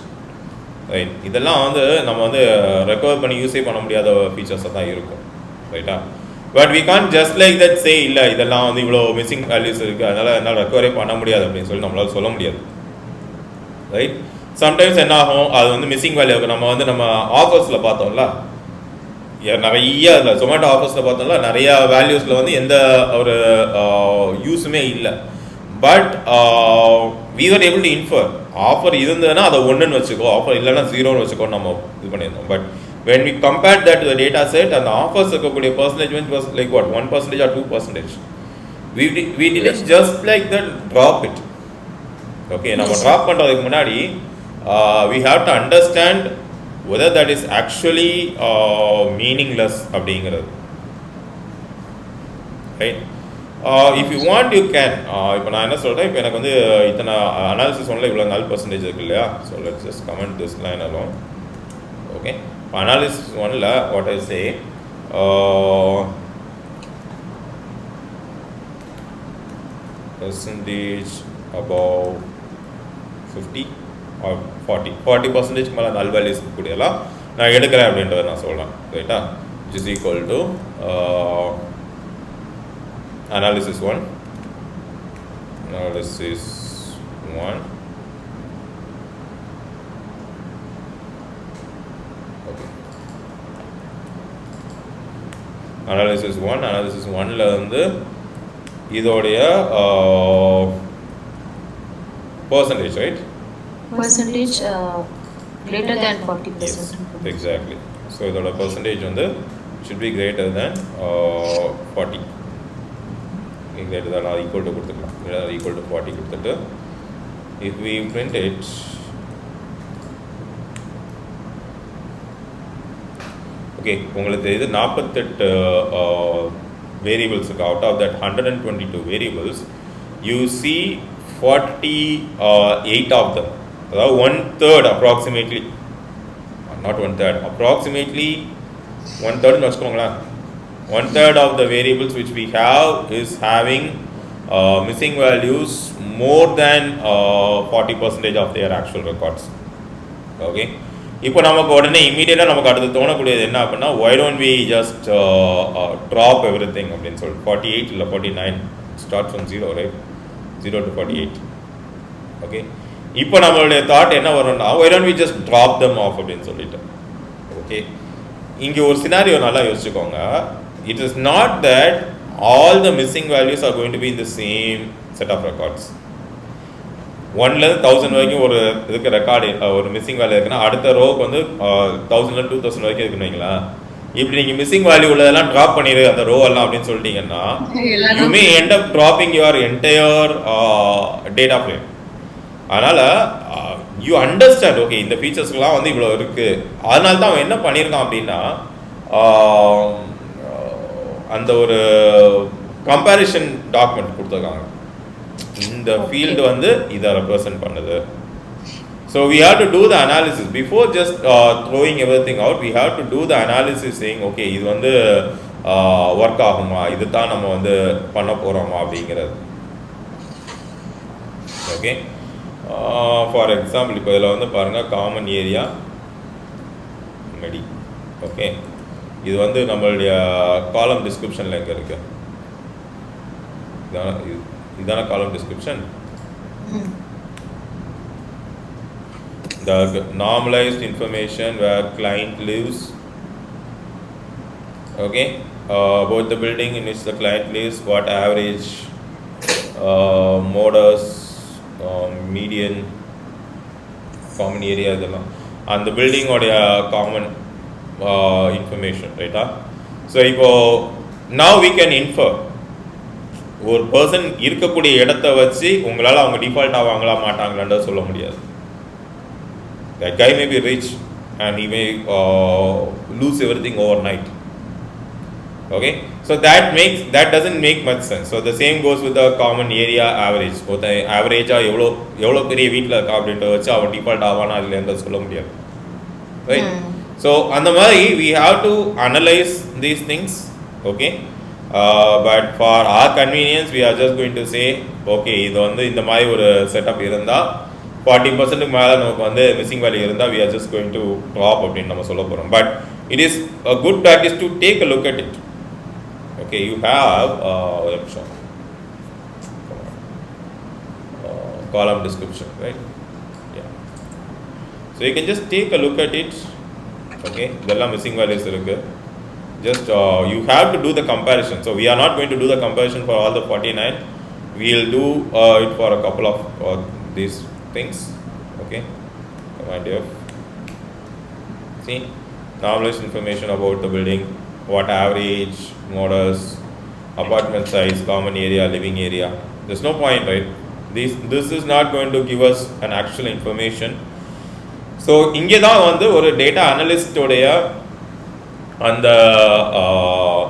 right? இதெல்லாம் வந்து நம்ம வந்து ரெக்கவர் பண்ணி யூஸே பண்ண முடியாத ஃபீச்சர்ஸாக தான் இருக்கும். ரைட்டா? But we can't just like that say இல்லை இதெல்லாம் வந்து இவ்வளோ மிஸ்ஸிங் வேல்யூஸ் இருக்குது அதனால் என்னால் ரெக்கவரே பண்ண முடியாது அப்படின்னு சொல்லி நம்மளால் சொல்ல முடியாது. ரைட்? சம்டைம்ஸ் என்ன ஆகும், அது வந்து மிஸ்ஸிங் வேல்யூ இருக்கும். நம்ம ஆஃபர்ஸில் பார்த்தோம்ல, நிறைய அதில் ஜொமேட்டோ ஆஃபர்ஸில் பார்த்தோம்ல நிறையா வேல்யூஸில் வந்து எந்த ஒரு யூஸுமே இல்லை. But we were able to infer offer இருந்ததுன்னா அதை ஒன்றுன்னு வச்சுக்கோ, ஆஃபர் இல்லைன்னா ஜீரோன்னு வச்சுக்கோ நம்ம இது பண்ணியிருந்தோம். But when we compared that to the data set, அந்த ஆஃபர்ஸ் இருக்கக்கூடிய பர்சன்டேஜ் வந்து was like what 1% or 2%. we didn't just like that drop it. Okay, நம்ம drop பண்றதுக்கு முன்னாடி we have to understand whether that is actually meaningless அப்படிங்கிறது. Right? If you want you can. இப்போ நான் என்ன சொல்கிறேன், இப்போ எனக்கு வந்து இத்தனை அனாலிசிஸ் ஒன்றில் இவ்வளோ நாலு பர்சன்டேஜ் இருக்கு இல்லையா. So let's just comment this line alone. Okay, இப்போ அனாலிசிஸ் ஒன்றில் what I say, percentage above 50 or 40% மேலே நல் வேல்யூஸ் கூடியெல்லாம் நான் எடுக்கிறேன் அப்படின்றத நான் சொல்கிறேன். ரைட்டா? which is equal to analysis 1 okay, analysis 1ல வந்து இதோடைய percentage, right? Percentage greater than 40%. Yes, exactly. So இதோட percentage வந்து should be greater than 40. Greater than or equal to கொடுத்துக்கலாம், greater than or equal to 40 கொடுத்துட்டு if we print it, okay, உங்களுக்கு இது 48 variables இருக்கு. Out of that 122 variables you see 48 of them, அதாவது 1/3 approximately, not 1/3, approximately 1/3 வச்சுக்கோங்களேன். 1/3 of the variables which we have is having missing values more than 40% of their actual records. Okay, இப்போ நமக்கு உடனே இமீடியட்டாக நமக்கு அடுத்து தோணக்கூடியது என்ன அப்படின்னா, why don't we just drop everything அப்படின்னு சொல்லிட்டு 48 இல்லை 49 start from 0, right? 0 to 48. Okay, இப்போ நம்மளுடைய தாட் என்ன வரும்னா, why don't we just drop them off அப்படின்னு சொல்லிட்டு. ஓகே, இங்கே ஒரு சினாரியோ நல்லா யோசிச்சுக்கோங்க. It is not that all the missing values are going to be in the same set of records. 1லேருந்து 1000 வரைக்கும் ஒரு இதுக்கு ரெக்கார்டு ஒரு மிஸ்ஸிங் வேல்யூ இருக்குன்னா அடுத்த ரோக்கு வந்து 1000லேருந்து 2000 வரைக்கும் இருக்குன்னு வைங்களேன். இப்படி நீங்கள் மிஸ்ஸிங் வேல்யூ உள்ளதெல்லாம் ட்ராப் பண்ணிடு அந்த ரோ எல்லாம் அப்படின்னு சொல்லிட்டீங்கன்னா you may end up dropping your entire data frame. அதனால் யூ அண்டர்ஸ்டாண்ட், ஓகே இந்த ஃபீச்சர்ஸ்லாம் வந்து இவ்வளோ இருக்குது. அதனால தான் அவன் என்ன பண்ணியிருக்கான் அப்படின்னா, அந்த ஒரு கம்பேரிஷன் டாக்குமெண்ட் கொடுத்துருக்காங்க. இந்த ஃபீல்டு வந்து இதை ரெப்ரசன்ட் பண்ணுது. So we have to do the analysis before just throwing everything out. We have to do the analysis saying okay இது வந்து ஒர்க் ஆகுமா, இது தான் நம்ம வந்து பண்ண போகிறோமா அப்படிங்கிறது. ஓகே, ஃபார் எக்ஸாம்பிள் இப்போ இதில் வந்து பாருங்கள் காமன் ஏரியா மெடி. ஓகே, இது வந்து நம்மளுடைய காலம் டிஸ்கிரிப்ஷனில் எங்கே இருக்கு, இதான காலம் description. The normalized information where client lives, okay, about the building in which the client lives, what average, modus, median, common area இதெல்லாம் அந்த பில்டிங்கோடைய காமன் information, right? So இப்போ now we can infer ஒரு பர்சன் இருக்கக்கூடிய இடத்தை வச்சு உங்களால் அவங்க default ஆவாங்களா மாட்டாங்களான்னு சொல்ல முடியாது. That guy may be rich and he may lose everything overnight. Okay, so that doesn't make much sense. So the same goes with the common area average. ஆவரேஜாக எவ்வளோ பெரிய வீட்டில் இருக்கா அப்படின்றத வச்சு அவன் டிஃபால்ட் ஆவானா இல்லைன்னு சொல்ல முடியாது, ரைட்? ஸோ அந்த மாதிரி we have to analyze these things. Okay, but for our convenience we are just going to say okay இது வந்து இந்த மாதிரி ஒரு செட்டப் இருந்தால் 40% மேலே நமக்கு வந்து மிஸ்ஸிங் வேல்யூ இருந்தால் we are just going to drop அப்படின்னு நம்ம சொல்ல போகிறோம். But it is a good practice to take a look at it. Okay, you have column description, right? Yeah, so you can just take a look at it. Okay, இதெல்லாம் missing values இருக்கு. Just you have to do the comparison. So we are not going to do the comparison for all the 49. We will do it for a couple of these things. Okay, idea. See, normalized information about the building, what average, modus, apartment size, common area, living area. There's no point, right? This is not going to give us an actual information. So இங்கே தான் வந்து ஒரு data அனலிஸ்டோடைய அந்த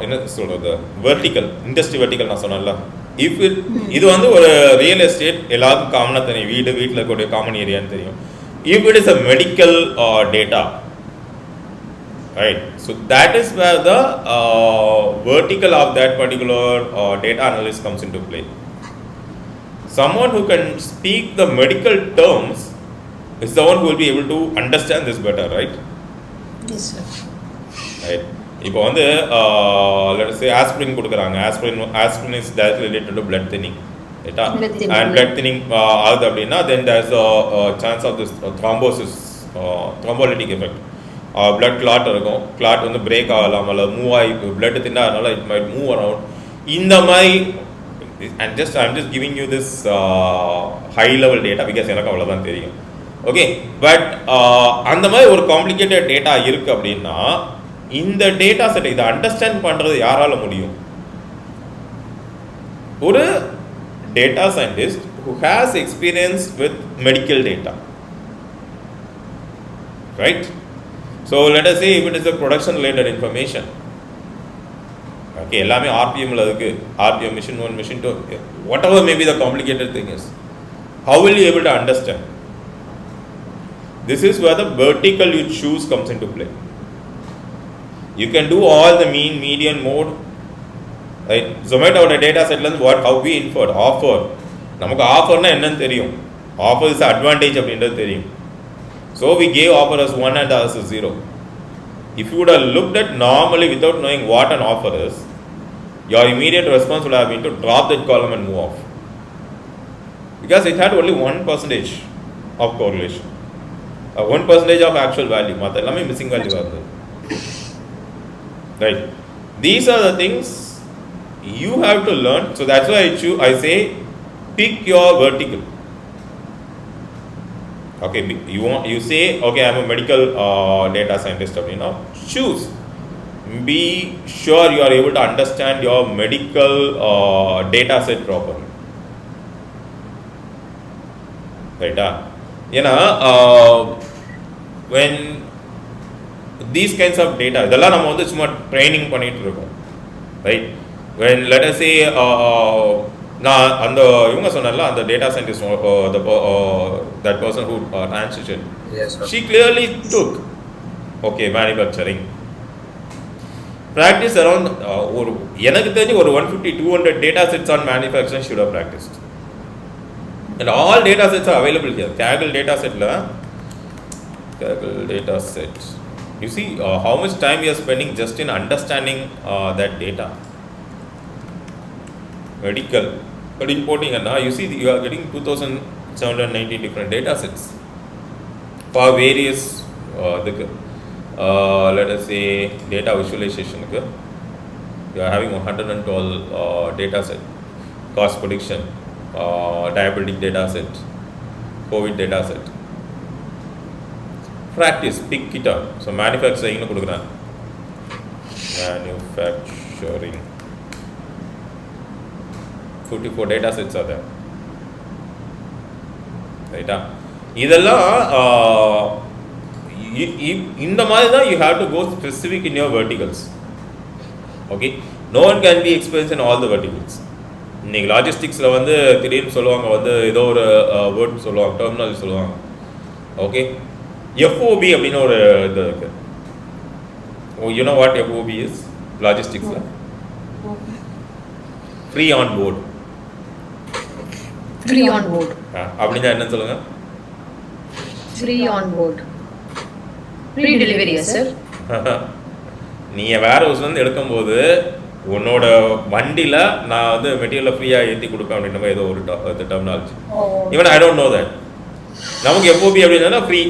என்ன சொல்கிறது vertical industry vertical நான் சொன்னேன்ல. இது வந்து ஒரு ரியல் எஸ்டேட் எல்லாருக்கும் காமனாக தெரியும், வீட்டில் இருக்கக்கூடிய காமன் ஏரியான்னு தெரியும். If it is a medical data, right, so that is where the vertical of that particular data analyst comes into play. Someone who can speak the medical terms is the one who will be able to understand this better, right? Yes, sir. Right. இப்போ வந்து let us say aspirin கொடுக்குறாங்க. Aspirin is directly related to blood thinning, right? And blood thinning ஆகுது அப்படின்னா then there is a chance of this thrombosis, thrombolytic effect. Blood clot இருக்கும், clot வந்து break ஆகலாம், அல்ல move ஆகி blood தின்னாதனால it might move around. இந்த மாதிரி I'm just giving you this high level data because எனக்கு அவ்வளோதான் தெரியும். ஓகே, பட் அந்த மாதிரி ஒரு காம்ப்ளிகேட்டட் டேட்டா இருக்குது அப்படின்னா இந்த டேட்டா செட்டை இதை அண்டர்ஸ்டாண்ட் பண்ணுறது யாரால முடியும்? ஒரு data scientist who has experience with medical data, right? So let us say if it is a production related information, okay, எல்லாமே RPMல இருக்கு, RPM machine 1 machine 2, whatever may be the complicated thing is, how will you able to understand? This is where the vertical you choose comes into play. You can do all the mean, median, mode, right? Zomato oda data set la how we inferred offer. நமக்கு ஆஃபர்னா என்னன்னு தெரியும், offer is advantage அப்படின்றது தெரியும். So we gave offer as 1 and as 0. If you would have looked at normally without knowing what an offer is, your immediate response would have been to drop that column and move off, because it had only 1% of correlation, 1% of actual value, மற்ற எல்லாமே missing value வருது, right? These are the things you have to learn. So that's why I say pick your vertical. Okay, you say okay, I'm a medical data scientist அப்படின்னா choose, be sure you are able to understand your medical data set properly, right? ஏன்னா when these kinds of data இதெல்லாம் நம்ம வந்து சும்மா training பண்ணிட்டு இருக்கோம், right? When let us say நான் அந்த இவங்க சொன்னால அந்த data scientist that person who transitioned, Yes, sir. she clearly took okay manufacturing practice around ஒரு எனக்கு தெரிஞ்சு ஒரு 150-200 data sets on manufacturing should have practiced, and all data sets are available here. Kaggle data set, you see how much time we are spending just in understanding that data. Medical, but importing, and now you see you are getting 2790 different data sets for various let us say data visualization. You are having 112 data set, cost prediction, diabetic data set, COVID data set. Practice, pick it up. So manufacturing கொடுக்குறேன், manufacturing 54 data sets are there, right? இதெல்லாம் இந்த மாதிரி தான் you have to go specific in your verticals. Okay, no one can be experienced in all the verticals. இன்னைக்கு லாஜிஸ்டிக்ஸில் வந்து திடீர்னு சொல்லுவாங்க, வந்து ஏதோ ஒரு வேர்ட் சொல்லுவாங்க, டெர்மினாலஜி சொல்லுவாங்க. ஓகே, FOB அப்படின்னு ஒரு இது இருக்கு. You know what FOB is? லாஜிஸ்டிக்ஸில் free on board. Free on board அப்படின்னா என்னன்னு சொல்லுங்க? ஃப்ரீ ஆன் போர்டு, ஃப்ரீ டெலிவரியா சார்? நீங்கள் வேர் ஹவுஸ்லேருந்து எடுக்கும்போது உன்னோட வண்டியில் நான் வந்து மெட்டீரியலை ஃப்ரீயாக ஏற்றி கொடுப்பேன் அப்படின்ற மாதிரி ஏதோ ஒரு terminology. Even I don't know that. நமக்கு FOB அப்படின்னா ஃப்ரீ,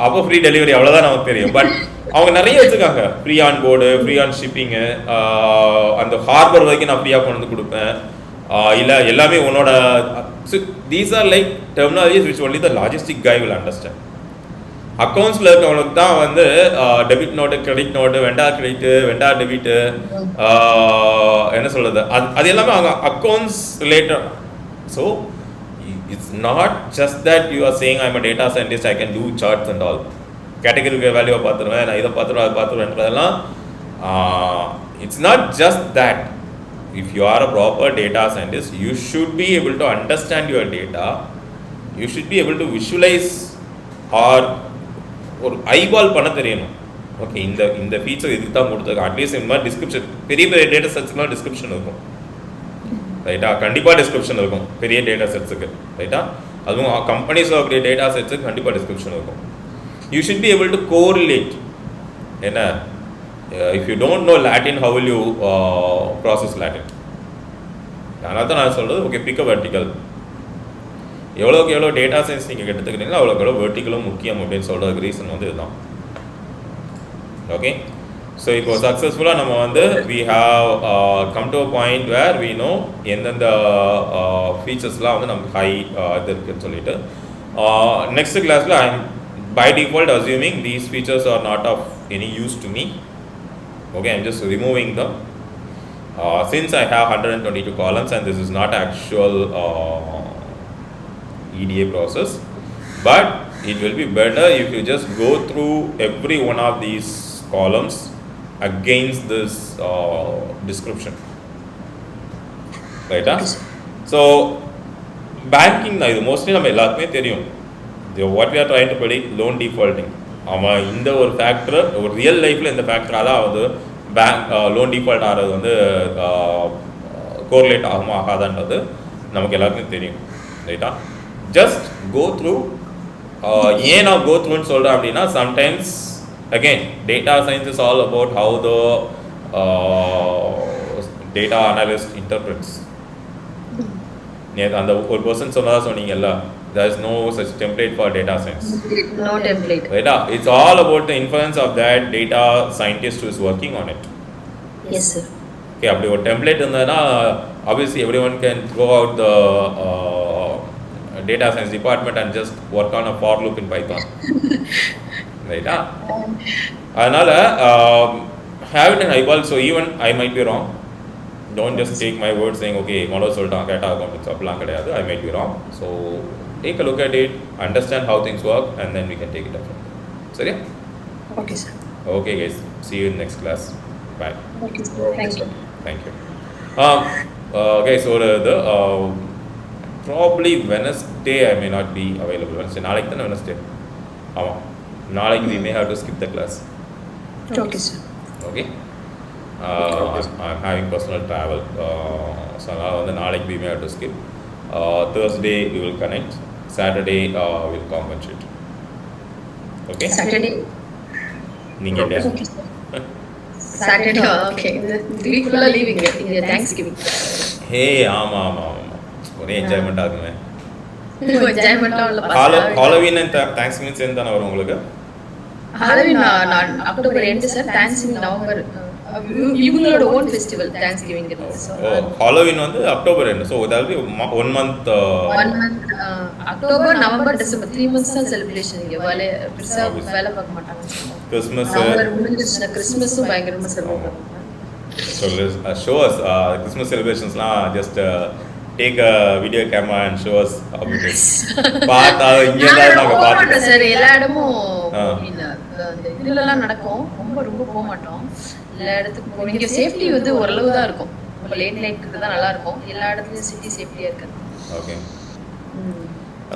அப்போ ஃப்ரீ டெலிவரி, அவ்வளோதான் நமக்கு தெரியும். பட் அவங்க நிறைய வச்சுருக்காங்க, free on board, free on shipping, அந்த ஹார்பர் வரைக்கும் நான் ஃப்ரீயாக கொண்டு வந்து கொடுப்பேன், இல்லை எல்லாமே உன்னோட. These are like terminologies which only the logistic guy will understand. அக்கௌண்ட்ஸில் இருக்கவங்களுக்கு தான் வந்து debit note, credit note, vendor credit, vendor debit, என்ன சொல்கிறது, அது எல்லாமே அவங்க accounts related. So it's not just that you are saying I'm a data scientist, I can do charts and all, category வேல்யூவை பார்த்துருவேன், நான் இதை பார்த்துருவேன், அதை பார்த்துருவேன்றதெல்லாம் it's not just that. If you are a proper data scientist, you should be able to understand your data, you should be able to visualize or ஒரு eyeball பண்ண தெரியணும். ஓகே, இந்த ஃபீச்சர் இதுக்கு தான் கொடுத்துருக்கேன். அட்லீஸ்ட் இந்த மாதிரி டிஸ்கிரிப்ஷன், பெரிய பெரிய டேட்டா செட்ஸ்க்குலாம் டிஸ்கிரிப்ஷன் இருக்கும், ரைட்டா? கண்டிப்பாக டிஸ்கிரிப்ஷன் இருக்கும் பெரிய டேட்டா செட்ஸுக்கு, ரைட்டா? அதுவும் கம்பெனிஸில் இருக்கக்கூடிய டேட்டா செட்ஸுக்கு கண்டிப்பாக டிஸ்கிரிப்ஷன் இருக்கும். You should be able to correlate. என்ன, if you don't know Latin, how will you process Latin? அதனால தான் நான் சொல்கிறது, ஓகே, பிக் அ வெர்டிக்கல். எவ்வளோக்கு எவ்வளோ டேட்டா சயின்ஸ் நீங்கள் எடுத்துக்கிறீங்களோ அவ்வளோக்கு எவ்வளோ வெர்டிக்கலும் முக்கியம் அப்படின்னு சொல்கிறதுக்கு ரீசன் வந்து இதுதான். ஓகே, ஸோ இப்போ சக்ஸஸ்ஃபுல்லாக நம்ம வந்து we have come to a point where we know எந்தெந்த ஃபீச்சர்ஸ்லாம் வந்து நமக்கு ஹை இது இருக்குன்னு சொல்லிட்டு, நெக்ஸ்ட் கிளாஸில் I am by default assuming these features are not of any use to me. Okay, I'm just removing them since I have 122 columns and this is not actual EDA process, but it will be better if you just go through every one of these columns against this description, right? So banking na idu mostly நம்ம எல்லாருக்குமே தெரியும். What we are trying to predict, loan defaulting. அவன் இந்த ஒரு factor ஒரு real லைஃப்பில் இந்த ஃபேக்டரால் வந்து பேங்க் லோன் டிஃபால்ட் ஆகிறது வந்து கோரிலேட் ஆகுமா ஆகாதான்றது நமக்கு எல்லாருக்குமே தெரியும், ரைட்டா? Just go through. ஏன் நான் கோ த்ரூன்னு சொல்கிறேன் அப்படின்னா, sometimes again data science is all about how the data analyst interprets. அந்த ஒரு பர்சன் சொன்னதாக சொன்னீங்கல்ல, there is no such template for data science. No template. Right? It's all about the influence of that data scientist who is working on it. Yes, sir. Okay, அப்படி ஒரு template இருந்ததுன்னா obviously everyone can throw out the data science department and just work on a for loop in Python. Right? அதனால have it in eyeball. So even I might be wrong. Don't just take my word saying okay மனோ சொல்லிட்டான் கேட்டா account அப்படிலாம் கிடையாது. I might be wrong. So take a look at it, understand how things work, and then we can take it up from there. Sorry? Okay, sir. Okay, guys. See you in next class. Bye. Okay, sir. Thank you. Thank you. Okay, so the probably Wednesday I may not be available. Wednesday. நாளைக்கு தானே Wednesday. ஆமாம், நாளைக்கு we may have to skip the class. Okay, sir. Okay. I'm having personal travel. So அதனால் நாளைக்கு we may have to skip. Thursday we will connect. Saturday we'll compensate. Okay? Saturday. நீங்கள் இல்லையா? Okay, sir. Saturday. Okay. The week full leaving. India Thanksgiving. ஹே ஆமாம் ஆமாம் ஆமாம், ஒரே என்ஜாய்மெண்ட்டாக இருக்குங்க. என்ஜாய்மெண்ட்டாக உள்ள ஹாலோவீன் அண்ட் தேங்க்ஸ்கிவிங் சேர்ந்து தானே வரும் உங்களுக்கு? ஹாலோவீன் நான் October end sir. Thanksgiving November. இவங்களோட ஓன் ஃபெஸ்டிவல் தேங்க்ஸ்கிவிங் இருக்கு. ஹாலோவீன் வந்து அக்டோபர் எண்டு. ஸோ அதாவது 1 month. October November December 3 months தான் செலிப்ரேஷன். இங்கே பெருசாக வேலை பார்க்க மாட்டாங்க. கிறிஸ்மஸ் முடிஞ்சிருச்சுன்னா கிறிஸ்மஸும் பயங்கரமாக செலிப்ரேட் பண்ணுவாங்க. So show us Christmas celebrationsலாம் just take a video camera and show us how it is. பார்த்தா இங்கே தான் நாங்கள் பார்த்துட்டோம் சார். எல்லா இடமும் இதுலலாம் நடக்கும். ரொம்ப போக மாட்டோம். எல்லா இடத்துக்கும் போகணும். இங்கே சேஃப்டி வந்து ஓரளவு தான் இருக்கும். நம்ம லேட் நைட்டுக்கு தான் நல்லா இருக்கும். எல்லா இடத்துலையும் சிட்டி சேஃப்டியாக இருக்குது. ஓகே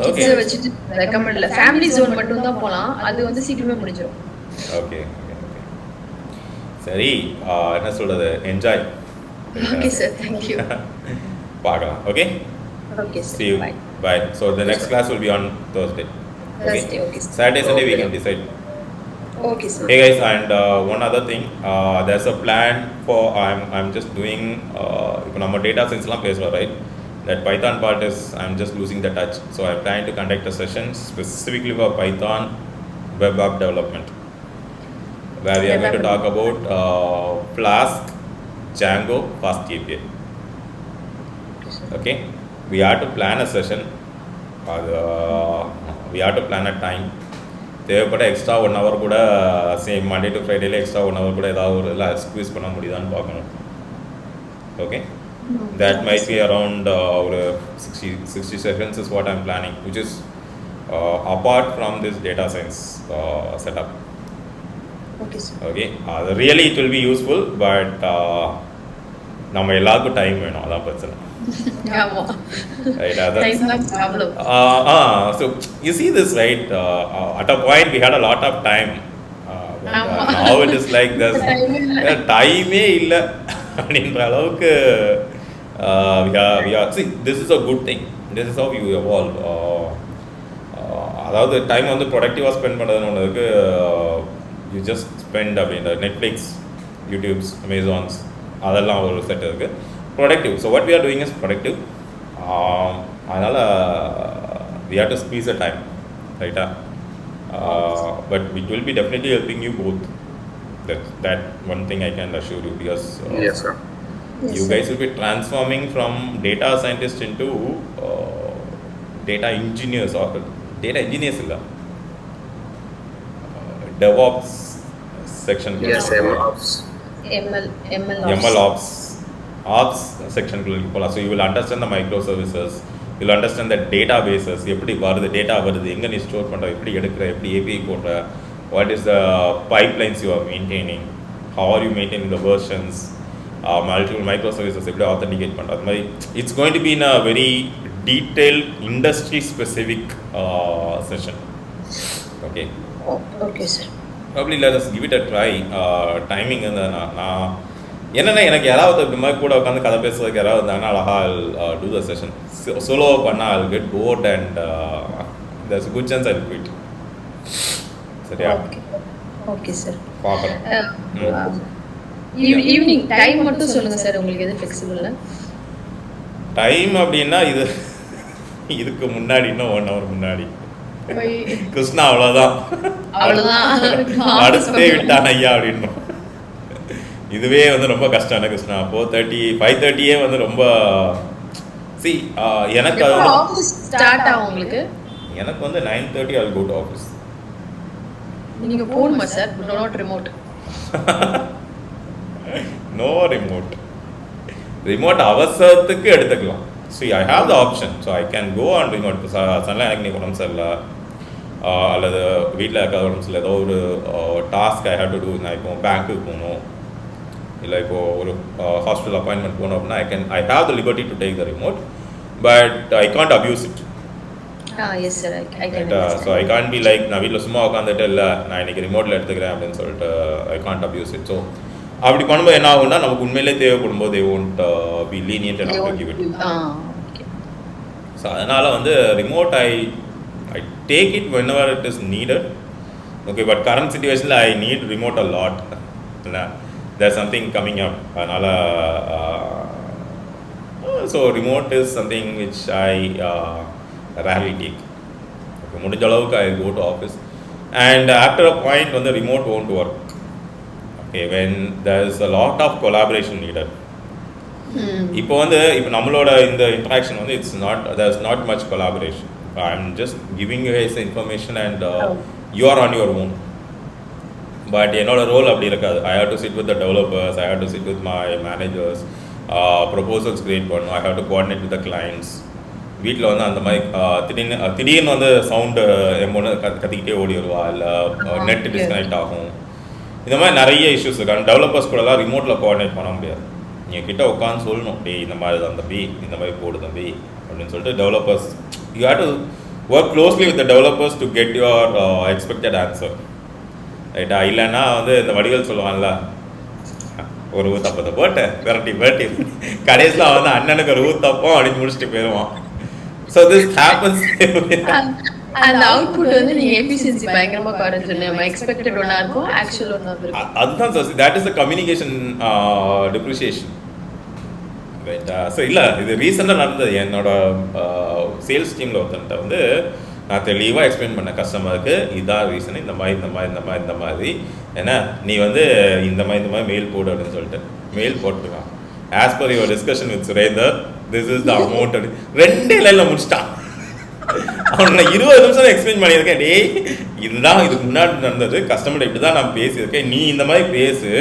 கிட்ஸை வச்சுட்டு ரெக்கமெண்ட் இல்லை. ஃபேமிலி ஜோன் மட்டும் தான் போகலாம். அது வந்து சீக்கிரமே முடிஞ்சிடும். ஓகே சரி, என்ன சொல்கிறது, என்ஜாய். Okay sir, thank you. பார்க்கலாம். Okay, okay sir, see you. bye. Bye. So the next class will be on Thursday. Thursday, okay sir. Saturday, Sunday we can decide. Okay sir. Hey guys, and one other thing, there's a plan for I'm just doing இப்போ நம்ம data science-லாம் பேசுகிறோம், right? That Python part is I'm just losing the touch. So I'm trying to conduct a session specifically for Python web app development, where we are going to talk about Flask, Django, Fast API. Okay, we have to plan a session. We have to plan a time. தேவைப்பட்ட extra 1 hour கூட same Monday to ஃப்ரைடேல extra 1 hour கூட ஏதாவது ஒரு இதில் squeeze பண்ண முடியுதான்னு பார்க்கணும். Okay, that might be around ஒரு 60 seconds is what I'm planning, which is apart from this data science setup. Okay sir. Okay, அது really it will be useful, but நம்ம எல்லாருக்கும் டைம் வேணும், அதான் பிரச்சனை. ஆமா, Right, டைம் தான் problem. so you see this, right? At a point we had a lot of time, but now it is like there's time இல்லை அப்படின்ற அளவுக்கு we are see, this is a good thing, this is how you evolve. அதாவது time வந்து ப்ரொடக்டிவாக spend பண்ணுறதுன்னு ஒன்று இருக்குது. You just spend அப்படின்ற நெட்ஃப்ளிக்ஸ், யூடியூப்ஸ், அமேசான்ஸ் அதெல்லாம் ஒரு செட் இருக்குது. Productive, so what we are doing is productive. அதனால் we have to squeeze a time, ரைட்டா? But it will be definitely helping you both. That one thing I can assure you, because yes sir, you guys will be transforming from data scientists into data engineers, or data engineers illa DevOps section. yes, ML ops section குள்ள போலாம். So you will understand the microservices, you will understand the databases, எப்படி வருது data வருது, எங்கே நீ store பண்ணுற, எப்படி எடுக்கிற, எப்படி API போடுற, what is the pipelines you are maintaining, how are you maintaining the versions, multiple microservices எப்படி authenticate பண்ணுற, அது மாதிரி it's going to be in a very detailed industry specific session. Okay. Okay sir. Probably let us give it a try. Timing நான் என்னென்னா எனக்கு யாராவது இந்த மாதிரி கூட உட்காந்து கதை பேசுறதுக்கு யாராவது இருந்தாங்கன்னா அழகா do the session. சோலோவாக பண்ணால் I'll get bored and there's a good chance I'll quit. சரியா? Okay sir. பார்க்கலாம். ஈவினிங் டைம் மட்டும் சொல்லுங்கள் சார், உங்களுக்கு எது ஃப்ளெக்சிபிள் டைம் அப்படின்னா இதுக்கு முன்னாடி இன்னும் 1 hour முன்னாடி கிருஷ்ணா அவ்வளோதான் அடுத்தே விட்டான் ஐயா அப்படின்னு. இதுவே வந்து ரொம்ப கஷ்டம் என்ன கிருஷ்ணா. 4:30 5:30 வந்து ரொம்ப எனக்கு ஸ்டார்ட் ஆகும் உங்களுக்கு. எனக்கு வந்து 9:30 I'll go to office. நீங்க போணுமா sir? Not remote. No remote அவசரத்துக்கு எடுத்துக்கலாம். See, I have the option, so I can go on remote. சடனாக எனக்கு நீ உடம்பு சரியில்லை அல்லது வீட்டில் இருக்காத உடம்பு சரியில்லை, ஏதோ ஒரு task I have to do. நான் இப்போ பேங்க்குக்கு போகணும், இல்லை இப்போது ஒரு ஹாஸ்பிட்டல் அப்பாயின்மெண்ட் போகணும் அப்படின்னா I have the liberty to take the remote, but I can't abuse it. Yes sir, so I can't be like நான் வீட்டில் சும்மா உட்காந்துட்டு இல்லை நான் இன்றைக்கி ரிமோட்டில் எடுத்துக்கிறேன் அப்படின்னு சொல்லிட்டு I can't abuse it. So அப்படி பண்ணும்போது என்ன ஆகும்னா நமக்கு உண்மையிலே தேவைப்படும் போது they won't be lenient enough to give it. So அதனால் வந்து remote I take it whenever it is needed. Okay, but current situationல I need remote a lot. There's something coming up, அதனால் so remote is something which I rarely take. Okay, முடிஞ்ச அளவுக்கு I go to office, and after a point when the remote won't work. Okay, when there's a lot of collaboration needed. இப்போ நம்மளோட இந்த interaction வந்து there's not much collaboration. I'm just giving you guys the information and you are on your own. But என்னோட role அப்படி இருக்காது. I have to sit with the developers, I have to sit with my managers, proposals create பண்ணணும், I have to coordinate with the clients. வீட்டில் வந்து அந்த மாதிரி திடீர்னு வந்து சவுண்டு எம்மொன்று கத்திக்கிட்டே ஓடி வருவா, இல்லை நெட் டிஸ்கனெக்ட் ஆகும். இந்த மாதிரி நிறைய இஷ்யூஸ் இருக்கு. டெவலப்பர்ஸ் கூடலாம் ரிமோட்டில் கோஆர்டினேட் பண்ண முடியாது. நீங்கள் கிட்ட உட்காந்து சொல்லணும், டே இந்த மாதிரி தான் தம்பி, இந்த மாதிரி போடு தம்பி அப்படின்னு சொல்லிட்டு developers you have to work closely with the developers to get your expected answer, ரைட்டா? இல்லைன்னா வந்து இந்த வடிகள் சொல்லுவான்ல, ஒரு ஊத்தப்பத்தை போட்டு விரட்டி கடைசியில் வந்து அண்ணனுக்கு ஒரு ஊத்தப்பம் அப்படின்னு முடிச்சுட்டு போயிடுவான். So this happens. அந்த அவுட்புட் வந்து நீங்க எஃபிஷியன்சி பயங்கரமா குறைஞ்சிருங்க. எக்ஸ்பெக்டட் ஒண்ணா இருக்கும், ஆக்சுவல் ஒண்ணா இருக்கும். அதுதான் sir, that is the communication depreciation, ரைட்டா? ஸோ இல்லை, இது ரீசெண்டாக நடந்தது. என்னோட சேல்ஸ் டீமில் ஒருத்தன்ட்ட வந்து நான் தெளிவாக எக்ஸ்பிளைன் பண்ணேன் கஸ்டமருக்கு, இதான் ரீசன், இந்த மாதிரி ஏன்னா நீ வந்து இந்த மாதிரி மெயில் போடு அப்படின்னு சொல்லிட்டு மெயில் போட்டுருக்கான். As per your discussion with Surender, this is the amount அப்படின்னு 2 லைனில் முடிச்சிட்டான். அவனை 20 நிமிஷம் எக்ஸ்பிளைன் பண்ணியிருக்கேன். டே இதுதான் இதுக்கு முன்னாடி நடந்தது, கஸ்டமர் இப்படி தான் நான் பேசியிருக்கேன், நீ இந்த மாதிரி பேசு,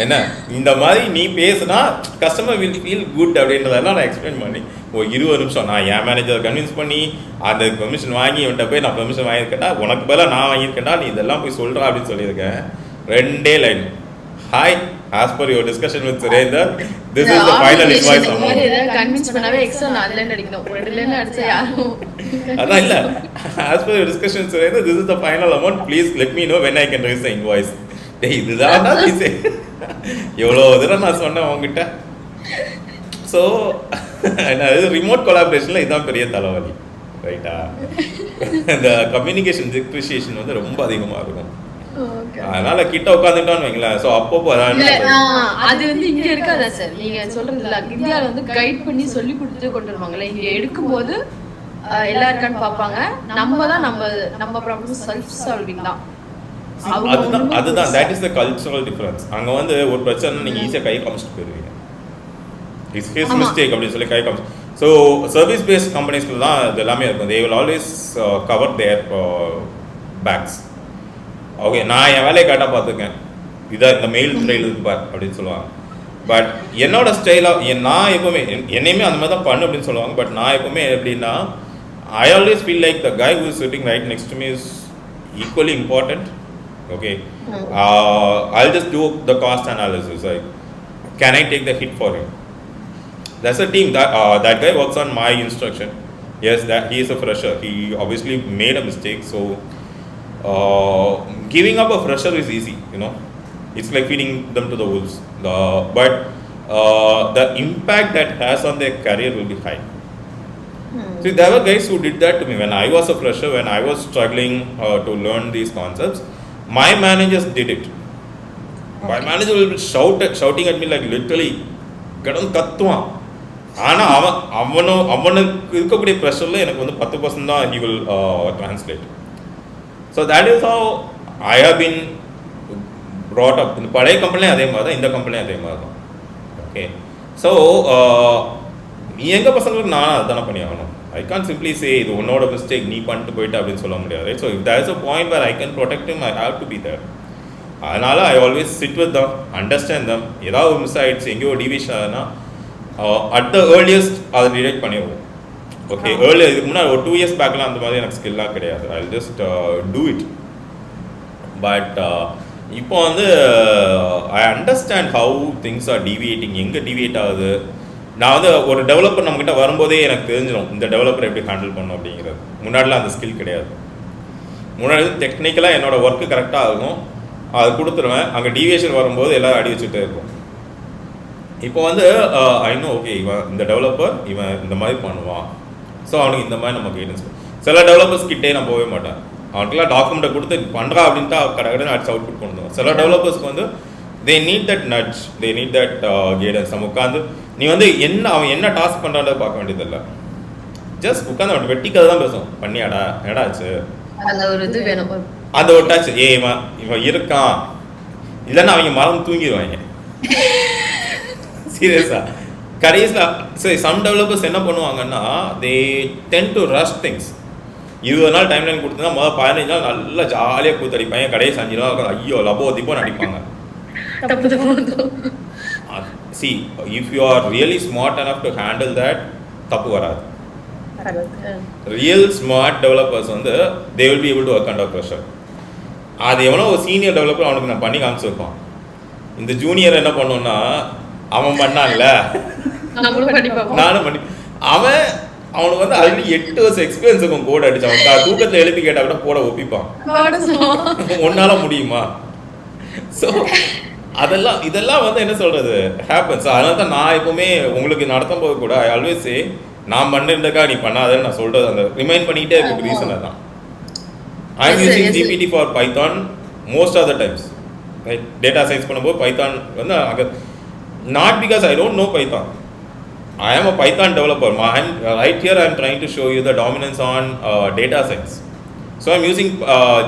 என்ன இந்த மாதிரி நீ பேசுனா கஸ்டமர் வில் ஃபீல் குட் அப்படின்றதெல்லாம் நான் எக்ஸ்பிளைன் பண்ணி 20 நிமிஷம் நான் என் மேனேஜரை கன்வின்ஸ் பண்ணி அந்த பெர்மிஷன் வாங்கி இவன்கிட்ட போய் நான் பெர்மிஷன் வாங்கியிருக்கேன்டா, உனக்கு பதிலாக நான் வாங்கியிருக்கேன்டா, நீ இதெல்லாம் போய் சொல்கிறா அப்படின்னு சொல்லியிருக்கேன். 2 line, hi, as per your discussion with Surender, this is the final invoice amount. Convince பண்ணாவே எக்ஸ்ட்ரா 4 லைன் அடிக்கணும், 2 லைன் அடிச்சா யாரும் அதான் இல்லை, as per your discussion Surender, this is the final amount, please let me know when I can raise the invoice. இதுதான் எவ்வளோ தூரம் நான் சொன்னேன் அவங்ககிட்ட. ஸோ ரிமோட் கொலாபரேஷனில் இதுதான் பெரிய தலைவலி, ரைட்டா? இந்த கம்யூனிகேஷன் டிப்ரிசியேஷன் வந்து ரொம்ப அதிகமாக இருக்கும். அதனால கிட்ட உட்காந்துட்டோன்னு வைங்களேன். ஸோ அப்பப்போ அது வந்து இங்கே இருக்காதா சார்? நீங்கள் சொல்கிறதில்ல, இந்தியாவில் வந்து கைட் பண்ணி சொல்லி கொடுத்துட்டு கொண்டு வருவாங்களே, இங்கே எடுக்கும்போது எல்லாருக்கான்னு பார்ப்பாங்க. நம்ம தான் நம்ம ப்ராப்ளம் செல்ஃப் சால்விங் தான். அதுதான் that is the cultural difference. அங்கே வந்து ஒரு பிரச்சனை நீங்கள் ஈஸியாக கை காமிச்சிட்டு போயிருவீங்க, இட்ஸ் ஹிஸ் மிஸ்டேக் அப்படின்னு சொல்லி கை காமிச்சு. ஸோ சர்வீஸ் பேஸ்ட் கம்பெனிஸ்ல தான் இது எல்லாமே இருக்கும். They will always cover their backs. Okay, நான் என் வேலையை கரெக்டாக பார்த்துருக்கேன், இதான் இந்த மெயில் ட்ரெயில் இருக்கு பார் அப்படின்னு சொல்லுவாங்க. பட் என்னோட ஸ்டைலாக நான் எப்போவுமே என்னையுமே அந்த மாதிரி தான் பண்ணு அப்படின்னு சொல்லுவாங்க. பட் நான் எப்போவுமே எப்படின்னா, I always feel like the guy who is sitting right next to me is equally important. Okay, I'll just do the cost analysis. Like, can I take the hit for him? That's a team. That guy works on my instruction. Yes, that he is a fresher. He obviously made a mistake. So giving up a fresher is easy. You know, it's like feeding them to the wolves. But the impact that has on their career will be high. See, there were guys who did that to me when I was a fresher, when I was struggling to learn these concepts. My managers did it. My manager will be shouting at me like literally கடந்து கத்துவான். ஆனால் அவனுக்கு இருக்கக்கூடிய ப்ரெஷரில் எனக்கு வந்து 10% தான் he will translate. So that is how I have been brought up. இந்த பழைய கம்பெனியும் அதே மாதிரி தான், இந்த கம்பெனியும் அதே மாதிரி தான். ஓகே, ஸோ எங்கள் பசங்களுக்கு நான் அதை தானே பண்ணி ஆகணும். I can't simply say இது உன்னோட மிஸ்டேக் நீ பண்ணிட்டு போயிட்டு அப்படின்னு சொல்ல முடியாது. So if there is a point where I can protect him, I have to be there. அதனால் I always sit with them, understand them. ஏதாவது மிஸ் ஆகிடுச்சு, எங்கேயோ டிவிஷன் ஆகுதுன்னா அட் த ஏர்லியஸ்ட் அதை டிடெக்ட் பண்ணிடுவோம். ஓகே, ஏர்லியர் இதுக்கு முன்னாடி ஒரு 2 years பேக்லாம் அந்த மாதிரி எனக்கு ஸ்கில்லாக கிடையாது. I just do it. But இப்போ வந்து I understand how things are deviating, எங்கே டிவியேட் ஆகுது. நான் வந்து ஒரு டெவலப்பர் நம்மக்கிட்ட வரும்போதே எனக்கு தெரிஞ்சிடும் இந்த டெவலப்பர் எப்படி ஹேண்டில் பண்ணணும் அப்படிங்கிறது. முன்னாடிலாம் அந்த ஸ்கில் கிடையாது. முன்னாடி டெக்னிக்கலாக என்னோடய ஒர்க்கு கரெக்டாக இருக்கும், அது கொடுத்துருவேன். அங்கே டிவியேஷன் வரும்போது எல்லோரும் அடி வச்சுட்டே இருக்கும். இப்போ வந்து ஐநோ ஓகே, இவன் இந்த டெவலப்பர் இவன் இந்த மாதிரி பண்ணுவான், ஸோ அவனுக்கு இந்த மாதிரி நம்ம கைடன்ஸ். சில டெவலப்பர்ஸ் கிட்டே நான் போகவே மாட்டேன், அவனுக்குலாம் டாக்குமெண்ட்டை கொடுத்து பண்ணுறா அப்படின்ட்டு கடை அடிச்சு அவுட்புட் கொண்டு வந்துடும். சில டெவலப்பர்ஸ்க்கு வந்து they need that nudge, they need that guidance. நம்ம உட்காந்து நீ வந்து அவன் என்ன டாஸ்க் பண்ணுறான்றதை பார்க்க வேண்டியதில்லை, ஜஸ்ட் உட்காந்து அவன் வெட்டிக்காத தான் பேசும். பண்ணியாடா, என்னடாச்சு, அந்த ஒரு டச், இவன் இருக்கான், இல்லைன்னா அவங்க மறந்து தூங்கிடுவாங்க. சீரியஸா கடைசியில் சரி சம் டெவலப்பர்ஸ் என்ன பண்ணுவாங்கன்னா, தே டென் டு ரஷ் திங்ஸ். 20 நாள் டைம் லைன் கொடுத்தா முதல் 15 நாள் நல்லா ஜாலியாக கூத்தடிப்பாங்க. கடைசி 5 நாள் ஐயோ லபோ திப்போ நடிப்பாங்க. See, if you are really smart enough to handle that, தப்பு வராது. Real smart developers வந்து they will be able to work under pressure. அது எவனோ ஒரு சீனியர் டெவலப்பர் அவனுக்கு நான் பண்ணி காமிச்சிருப்பான். இந்த ஜூனியர் என்ன பண்ணுன்னா, அவன் பண்ணான்ல நானும் பண்ணி, அவனுக்கு வந்து ஆல்ரெடி 8 வருஷம் எக்ஸ்பீரியன்ஸ் இருக்கும். கோட் அடிச்சு அவன் தூக்கத்தில் எழுப்பி கேட்டால் கூட போட ஒப்பிப்பான். ஒன்னால முடியுமா? ஸோ இதெல்லாம் வந்து என்ன சொல்றது ஹேப்பன்ஸ். அதனால தான் நான் எப்பவுமே உங்களுக்கு நடத்தும் போது கூட ஐ ஆல்வேஸ் சே, நான் பண்ணிருந்தக்கா நீ பண்ணாதன்னு நான் சொல்றது, அந்த ரிமைண்ட் பண்ணிக்கிட்டே இருக்கு. ரீசன் அதான் I am using GPT for Python most of the times. Like data science பண்ணும்போது பைத்தான் வந்து அங்கே not because I don't know Python, I am a Python developer. Right here I am trying to show you the dominance on data science. So I am using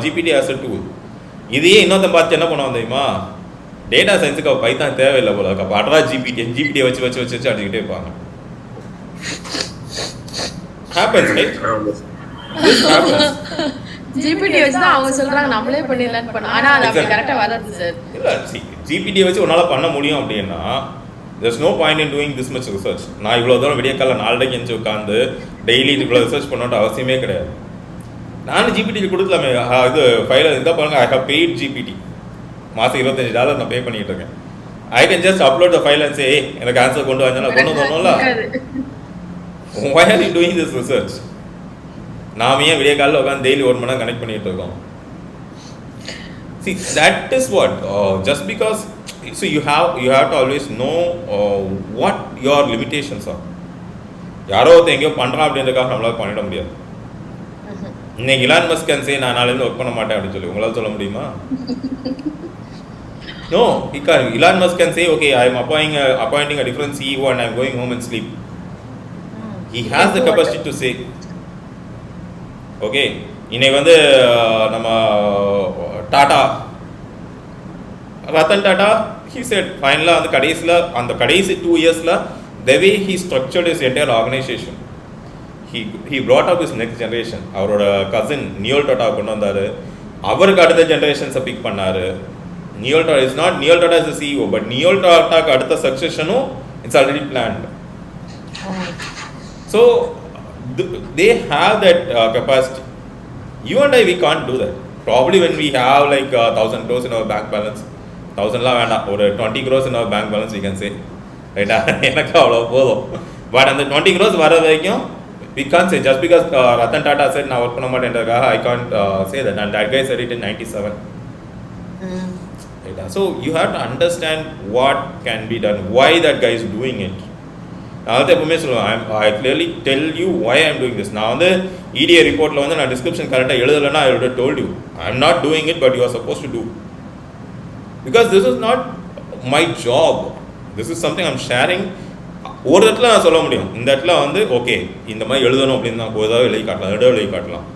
GPT as a tool. இதையே இன்னொருத்த பார்த்து என்ன பண்ணுவான் தெரியுமா, data சயின்ஸுக்கு அவள் Python தேவையில்லை போல, பாட்டா ஜிபிடியை வச்சு அடிச்சுக்கிட்டே இருப்பாங்க. Happens, right? This happens. GPT வச்சு தான் அவங்க சொல்றாங்க நம்மளே பண்ணிடலாம்னு பண்ண. ஆனா அது அப்படி கரெக்டா வராது சார். இல்ல ஜிபிடி வச்சு உன்னால பண்ண முடியும் அப்படின்னா there's no point in doing this much research. நான் இவ்வளோ தூரம் விடிய காலைல 4:30 எஞ்சி உட்காந்து டெய்லி இவ்வளோ ரிசர்ச் பண்ணோன்ற அவசியமே கிடையாது. நானும் ஜிபிடிக்கு கொடுக்கலாமே. இது ஃபைல இருந்தால் பாருங்க, ஐ ஹவ் பெய்ட் ஜிபிடி. மாதம் $25 நான் பே பண்ணிட்டு இருக்கேன். I can just upload the file and say எனக்கு ஆன்சர் கொண்டு வந்தா கொண்டு வரணும்ல. why are you doing this research? நாம ஏன் விடிய காலையில் உட்காந்து டெய்லி 1 மணி நேரம் கனெக்ட் பண்ணிட்டு இருக்கோம்? See, that is what just because so you have to always know what your limitations are. யாரோ ஒருத்தர் எங்கேயோ பண்ணுறான் அப்படின்றதுக்காக நம்மளால பண்ணிட முடியாது. இன்னைக்கு இலான் மஸ்க் கேன் சே நான் நாளையில ஒர்க் பண்ண மாட்டேன் அப்படின்னு சொல்லி உங்களால் சொல்ல முடியுமா? No, he can't. Elon Musk can say, okay, I am appointing a different CEO and I am going home and sleep. He has the capacity to say, okay, இன்னைக்கு வந்து நம்ம டாடா ரத்தன் டாடா he said ஃபைனலாக அந்த கடைசி 2 இயர்ஸில் the way he structured his entire organization, he brought up his next generation. அவரோட cousin Noel Tata கொண்டு வந்தார். அவருக்கு அடுத்த ஜென்ரேஷன்ஸை பிக் பண்ணார். Noel Tata is not Noel Tata is the CEO, but Noel டாடாக்கு அடுத்த சக்சஷனும் it's already planned. So they have that capacity. You and I, we can't do that. Probably when we have like 1,000 crores in our bank balance, 1,000 la வேண்டாம், ஒரு 20 crores in our bank balance we can say, ரைட்டா, எனக்கு அவ்வளோ போதும். But அந்த 20 crores வர வரைக்கும் we can't say just because Ratan Tata said நான் ஒர்க் பண்ண மாட்டேன்றதுக்காக I can't say that, and that guy said it in 97. Right? So you have to understand what can be done, why that guy is doing it. நான் எப்பவுமே சொல்லுவேன், I clearly tell you why I am doing this. நான் வந்து EDA ரிப்போர்ட்டில் வந்து நான் description கரெக்டாக எழுதலைன்னா I would have told you I am not doing it, but you are supposed to do, because this is not my job. This is something I am sharing. ஒரு இடத்துல நான் சொல்ல முடியும், இந்த இடத்துல வந்து ஓகே இந்த மாதிரி எழுதணும் அப்படின்னு நான் ஏதாவது எழுதி காட்டலாம், எழுதி காட்டலாம்.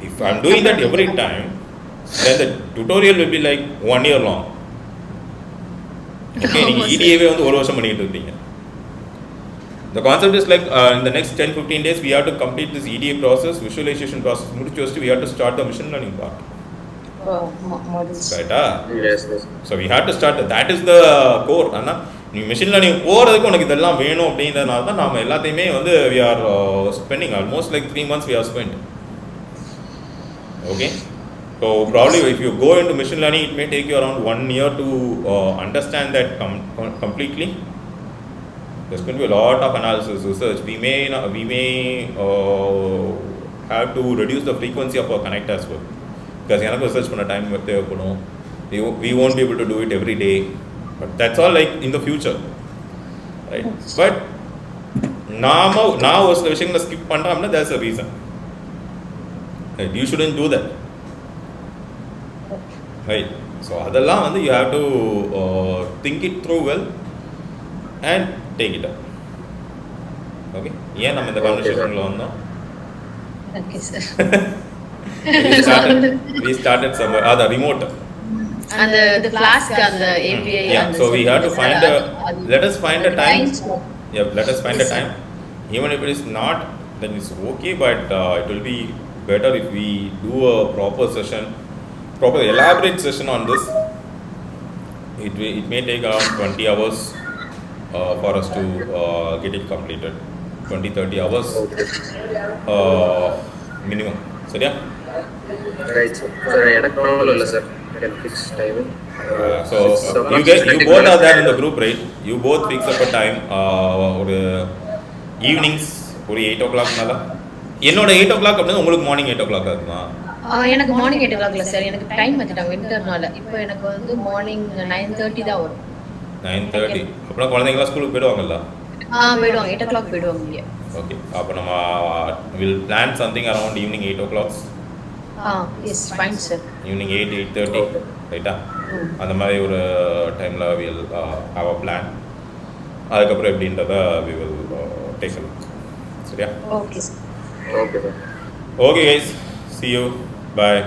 If I am doing that every time, then the tutorial will be like 1 year long. Okay, நீங்கள் EDAவே வந்து 1 வருஷம் பண்ணிட்டு இருப்பீங்க. The concept is like in the next 10-15 days we have to complete this EDA process, visualization process. முடிச்சு வச்சுட்டு we have to start the machine learning part. Right? Yes. So we have to start that is the core. அண்ணா நீ machine learning போகிறதுக்கு உனக்கு இதெல்லாம் வேணும் அப்படின்றதுனால தான் நாம் எல்லாத்தையுமே வந்து we are spending almost like 3 months we have spent. Okay, so probably if you go into machine learning it may take you around 1 year to understand that completely. There's going to be a lot of analysis, research. We may have to reduce the frequency of our connect as well, because எனக்கு research பண்ண time தேவைப்படும். We won't be able to do it every day, but that's all like in the future, right? But now ஒரு சில விஷயங்களை skip பண்ணுறோம்னா there's a reason, right? You shouldn't do that, right? So அதெல்லாம் வந்து you have to think it through well and take it up. Okay, ஏன் நம்ம இந்த கான்வர்சேஷன்ல வந்தோம்? Okay sir. we started somewhere the remote and the flask and the API. Yeah, so we have to find let us find a time. Yeah, let us find a time. Even if it is not, then it's okay, but it will be better if we do a proper elaborate session on this. It may take around 20 hours for us to get it completed. 20-30 hours minimum. சரியா? Right sir. எனக்கு problem இல்லை sir. I can fix time. So you both are there in the group, right? You both fix up a time. ஒரு evenings ஒரு 8 o'clock மேல. என்னோட 8 o'clock அப்படின்னா உங்களுக்கு morning 8 o'clock இருக்குமா? எனக்கு மார்னிங் 8 o'clock இல்லை சார், எனக்கு டைம் வச்சுட்டாங்க வின்டர்னால. இப்போ எனக்கு வந்து மார்னிங் 9:30 தான் வரும். 9:30. அப்புறம் குழந்தைங்களாம் ஸ்கூலுக்கு போயிடுவாங்கல்ல? போயிடுவாங்க, 8 o'clock போயிடுவாங்க இங்கே. ஓகே, அப்போ நம்ம will plan something around evening 8 o'clock. S fine sir. Evening 8-8:30 ரைட்டா? அந்த மாதிரி ஒரு டைமில் வில் ஹாவ் அ பிளான். அதுக்கப்புறம் எப்படின்றத we will take a look. சரியா? Okay sir. Okay sir. Okay guys, see you. Bye.